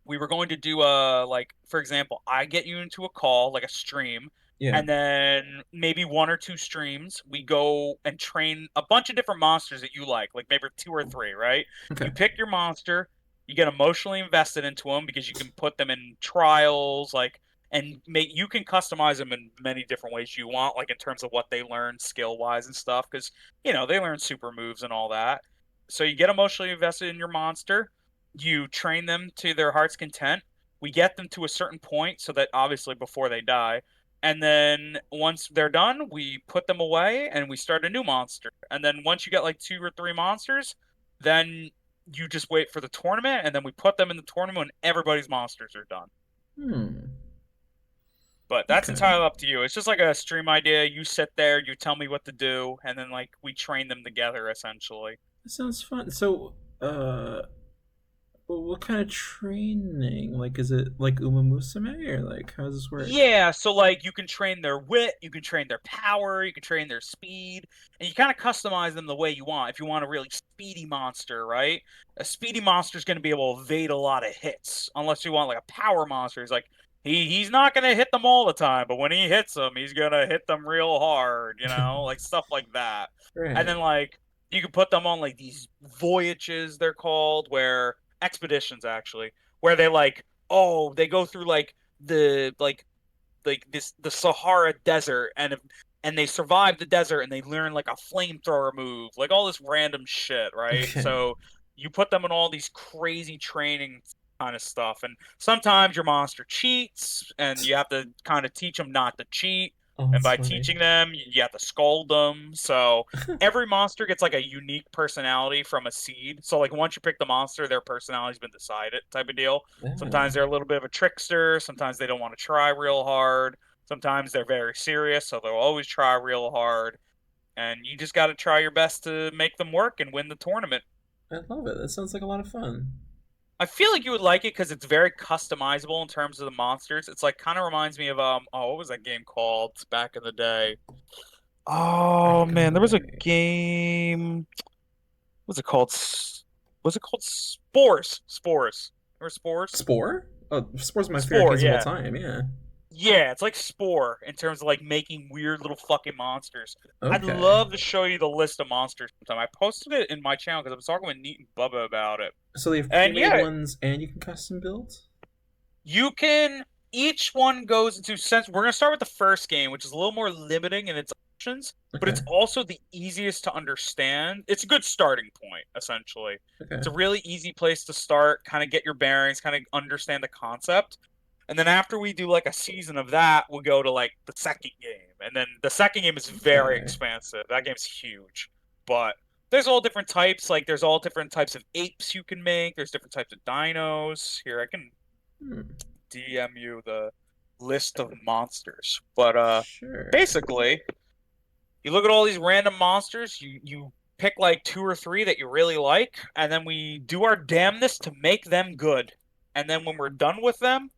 we were going to do like for example, I get you into a call, like a stream, Yeah. and then maybe one or two streams, we go and train a bunch of different monsters that you like maybe two or three, right? Okay. You pick your monster, you get emotionally invested into them because you can put them in trials, like and make you can customize them in many different ways you want, like in terms of what they learn skill wise and stuff, because they learn super moves and all that. So you get emotionally invested in your monster, you train them to their heart's content. We get them to a certain point so that obviously before they die. And then once they're done, we put them away and we start a new monster. And then once you get like two or three monsters, then you just wait for the tournament and then we put them in the tournament when everybody's monsters are done. Hmm. But that's Okay. entirely up to you. It's just like a stream idea. You sit there, you tell me what to do, and then like we train them together essentially. That sounds fun. So, what kind of training? Like, is it like Uma Musume, or like how does this work? Yeah, so like you can train their wit, you can train their power, you can train their speed, and you kind of customize them the way you want. If you want a really speedy monster, right? A speedy monster is going to be able to evade a lot of hits, unless you want like a power monster. He's like he's not going to hit them all the time, but when he hits them, he's going to hit them real hard, like stuff like that. And then Right. like you can put them on like these voyages they're called, where expeditions actually, where they like they go through the this the Sahara Desert and they survive the desert and they learn like a flamethrower move, like all this random shit, right? Okay. So you put them in all these crazy training kind of stuff, and sometimes your monster cheats, and you have to kind of teach them not to cheat. Oh, And that's by funny. teaching them, you have to scold them. So every monster gets like a unique personality from a seed. So like once you pick the monster, their personality's been decided, type of deal. Yeah. Sometimes they're a little bit of a trickster. Sometimes they don't want to try real hard. Sometimes they're very serious, so they'll always try real hard. And you just got to try your best to make them work and win the tournament. I love it. That sounds like a lot of fun. I feel like you would like it because it's very customizable in terms of the monsters. It's like kind of reminds me of what was that game called back in the day? Oh Back in man, the there was a day. game. What's it called? Was it called Spores? Spores or Spores? Spore? Oh, Spore's my favorite Spore, games of all yeah. time. Yeah. Yeah, it's like Spore in terms of like making weird little fucking monsters. I'd Okay. love to show you the list of monsters sometime. I posted it in my channel because I was talking with Neat and Bubba about it. So they have And pre-made yeah, ones, and you can custom build. you can each one goes into sense. We're gonna start with the first game, which is a little more limiting in its options, but Okay. it's also the easiest to understand. It's a good starting point, essentially. Okay. It's a really easy place to start, kind of get your bearings, kind of understand the concept. And then after we do like a season of that, we'll go to like the second game. And then the second game is very Okay. expansive. That game's huge. But there's all different types. Like there's all different types of apes you can make. There's different types of dinos. Here, I can Hmm. DM you the list of monsters. But Sure. basically, you look at all these random monsters, you pick like two or three that you really like, and then we do our damnness to make them good. And then when we're done with them,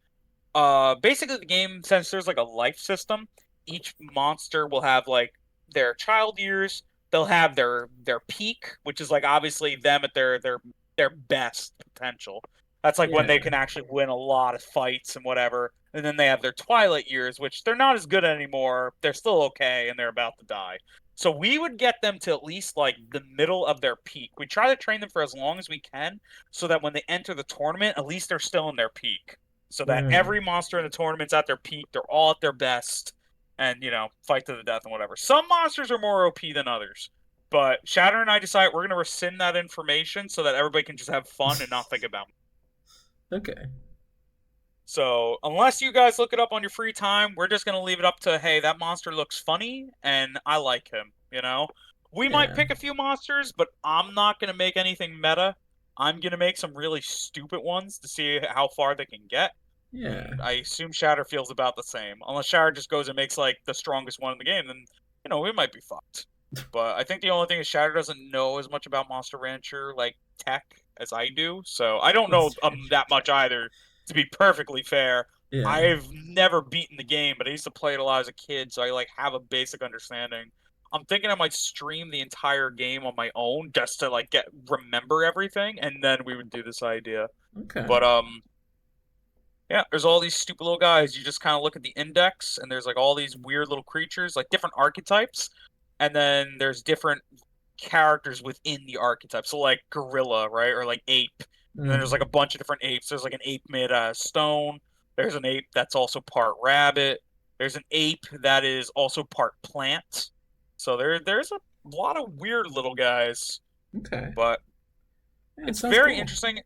basically the game, since there's like a life system, each monster will have like their child years. They'll have their peak, which is like obviously them at their best potential. That's like when they Yeah. can actually win a lot of fights and whatever. And then they have their twilight years, which they're not as good anymore. They're still okay and they're about to die. So we would get them to at least like the middle of their peak. We try to train them for as long as we can so that when they enter the tournament, at least they're still in their peak so that Right. every monster in the tournament's at their peak. They're all at their best, and fight to the death and whatever. Some monsters are more OP than others, but Shatter and I decided we're gonna rescind that information so that everybody can just have fun and not think about it. Okay. So unless you guys look it up on your free time, we're just gonna leave it up to hey, that monster looks funny and I like him. We might Yeah. pick a few monsters, but I'm not gonna make anything meta. I'm gonna make some really stupid ones to see how far they can get. Yeah. And I assume Shatter feels about the same. Unless Shatter just goes and makes like the strongest one in the game, then we might be fucked. But I think the only thing is Shatter doesn't know as much about Monster Rancher like tech as I do, so I don't know Monster Rancher that much tech. either. To be perfectly fair, Yeah. I've never beaten the game, but I used to play it a lot as a kid, so I like have a basic understanding. I'm thinking I might stream the entire game on my own just to like remember everything, and then we would do this idea. Okay. But yeah, there's all these stupid little guys. You just kind of look at the index, and there's like all these weird little creatures, like different archetypes, and then there's different characters within the archetype. So like gorilla, right, or like ape, and then there's like Hmm. a bunch of different apes. There's like an ape made out of stone. There's an ape that's also part rabbit. There's an ape that is also part plant. So there's a lot of weird little guys, Okay. but Yeah, it it's sounds very cool. interesting.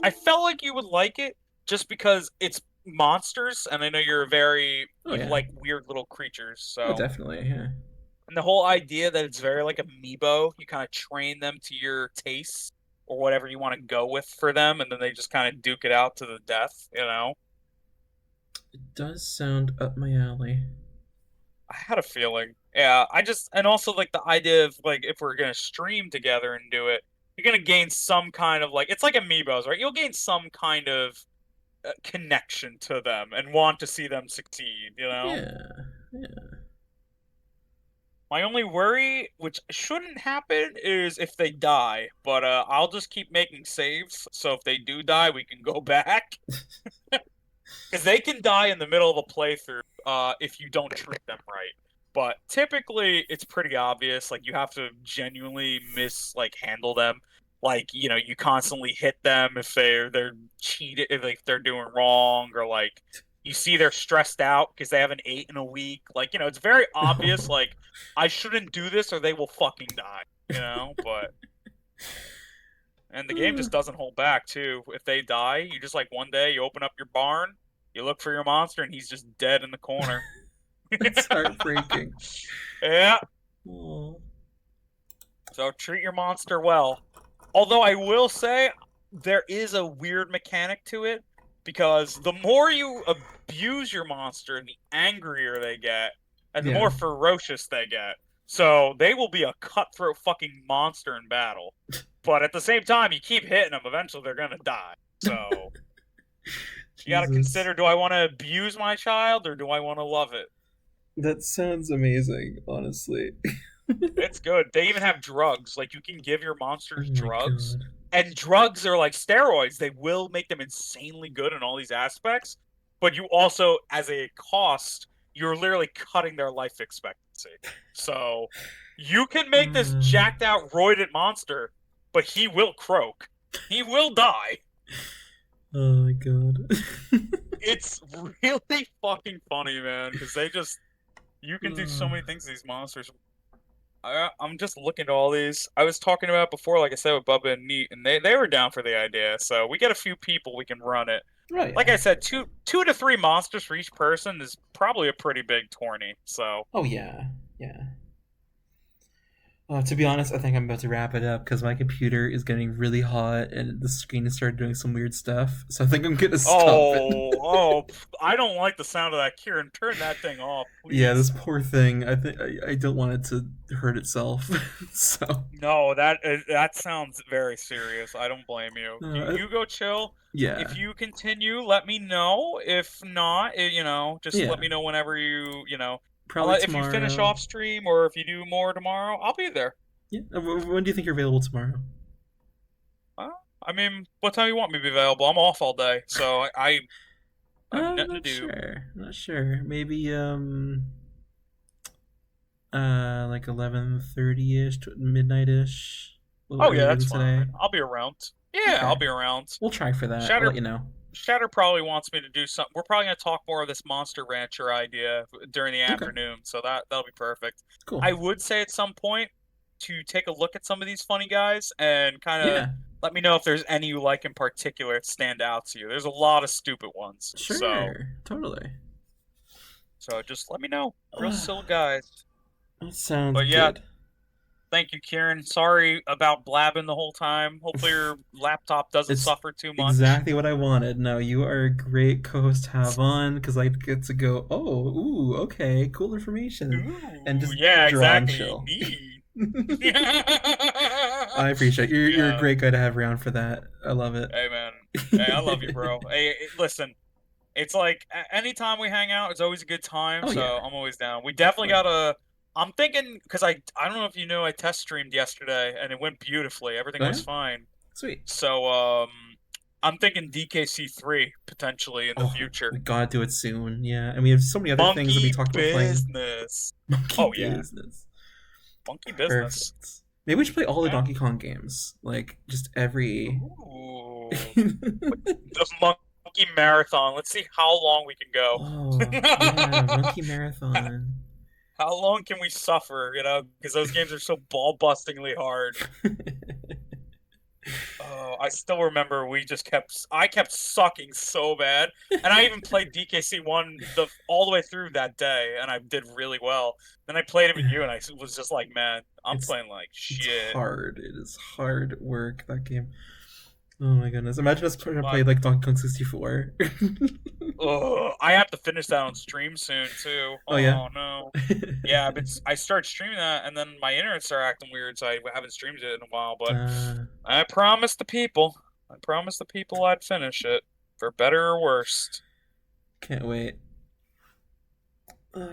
I felt like you would like it just because it's monsters, and I know Oh you yeah. like weird little creatures. Oh, So, definitely. Yeah. and the whole idea that it's very like amiibo, you kind of train them to your tastes or whatever you want to go with for them, and then they just kind of duke it out to the death. It does sound up my alley. I had a feeling. Yeah, and also like the idea of like if we're gonna stream together and do it, you're gonna gain some kind of like it's like amiibos, right? You'll gain some kind of connection to them and want to see them succeed. Yeah. Yeah. My only worry, which shouldn't happen, is if they die. But I'll just keep making saves, so if they do die, we can go back. Because they can die in the middle of a playthrough if you don't treat them right. But typically, it's pretty obvious. Like you have to genuinely like handle them. Like you constantly hit them if they're cheated, if like they're doing wrong, or like you see they're stressed out because they haven't ate in a week. Like it's very obvious. Like I shouldn't do this or they will fucking die. But and the game Uh, just doesn't hold back too. If they die, you just like one day you open up your barn, you look for your monster, and he's just dead in the corner. that's heartbreaking. Yeah. Oh. So treat your monster well. Although I will say there is a weird mechanic to it because the more you abuse your monster, the angrier they get, and the Yeah. more ferocious they get. So they will be a cutthroat fucking monster in battle. But at the same time, you keep hitting them, eventually they're gonna die. So you gotta Jesus. consider, do I want to abuse my child or do I want to love it? That sounds amazing, honestly. It's good. They even have drugs. Like you can give your Oh monsters my drugs. god. And drugs are like steroids. They will make them insanely good in all these aspects. But you also, as a cost, you're literally cutting their life expectancy. So you can make this Uh, jacked out, roided monster, but he will croak. He will die. oh my god. It's really fucking funny, man, because you can do so Uh, many things to these monsters. I'm just looking at all these. I was talking about before, like I said, with Bubba and Neat, and they were down for the idea. So we get a few people, we can run it. Oh Like yeah. I said, two to three monsters for each person is probably a pretty big tourney. So Oh yeah. Yeah. To be honest, I think I'm about to wrap it up because my computer is getting really hot and the screen has started doing some weird stuff. So I think I'm gonna stop it. I don't like the sound of that, Kieran. Turn that thing off, Yeah, this please. poor thing. I think I don't want it to hurt itself. So No, that sounds very serious. I don't blame you. uh, You go chill. yeah, If you continue, let me know. If not, just let yeah. me know whenever Probably if you finish tomorrow. off stream or if you do more tomorrow, I'll be there. Yeah. When do you think you're available tomorrow? Uh, I mean, what time you want me to be available? I'm off all day, so I have I'm nothing to not do. sure. Not sure. Maybe like 11:30 ish to midnight ish. A little Oh yeah, earlier that's than today. fine. I'll be around. Yeah, I'll Okay. be around. We'll try for that. I'll Shatter let you know. Shatter probably wants me to do something. We're probably gonna talk more of this Monster Rancher idea during the Okay. afternoon, so that'll be perfect. Cool. I would say at some point to take a look at some of these funny guys and kind of Yeah. let me know if there's any you like in particular that stand out to you. There's a lot of stupid ones, Sure. Totally. so just let me know. Real That silly guys. sounds But yeah, good. thank you, Kieran. Sorry about blabbing the whole time. Hopefully your laptop doesn't It's suffer too much. exactly what I wanted. No, you are a great co-host to have on because I get to go, oh, ooh, okay, cool information, and Ooh, just yeah, draw and exactly. chill. Neat. I appreciate it. You're a Yeah. great guy to have around for that. I love it. Hey, man. Hey, I love you, bro. Hey, listen, it's like anytime we hang out, it's always a good time. Oh So yeah. I'm always down. We definitely Oh yeah. gotta. I'm thinking because I don't know if you know I test streamed yesterday and it went beautifully. Everything Oh was yeah. fine. Sweet. So I'm thinking DKC3 potentially in the Oh, future. we gotta do it soon. Yeah, and we have so many other things that we Monkey talked about playing. business. Monkey Oh yeah, business. monkey business. Perfect. Maybe we should play all the Yeah. Donkey Kong games. Like just every. Ooh. The monkey marathon. Let's see how long we can go. Oh yeah, Monkey Marathon. How long can we suffer, because those games are so ball-bustingly hard. Oh, I still remember I kept sucking so bad. And I even played DKC1 all the way through that day, and I did really well. Then I played it with you, and I was just like, man, I'm it's playing like it's shit. hard. It is hard work that game. Oh my goodness! Imagine us trying to But play like Donkey Kong 64. I have to finish that on stream soon too. Oh yeah. Oh no. Yeah, but I started streaming that, and then my internet started acting weird, so I haven't streamed it in a while. But uh, I promised the people I'd finish it, for better or worse. can't wait.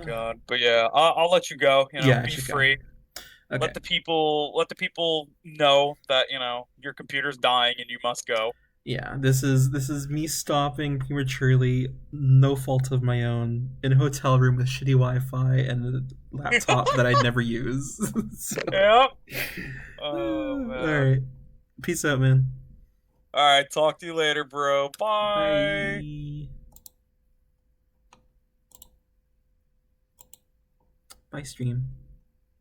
God, but yeah, I'll let you go. Yeah, I Be should go. free. Okay. Let the people know that your computer's dying and you must go. Yeah, this is me stopping prematurely, no fault of my own, in a hotel room with shitty Wi-Fi and a laptop that I'd never use. So, Yeah. Oh all man. right. Peace out, man. All right, talk to you later, bro. Bye. Bye. Bye, stream.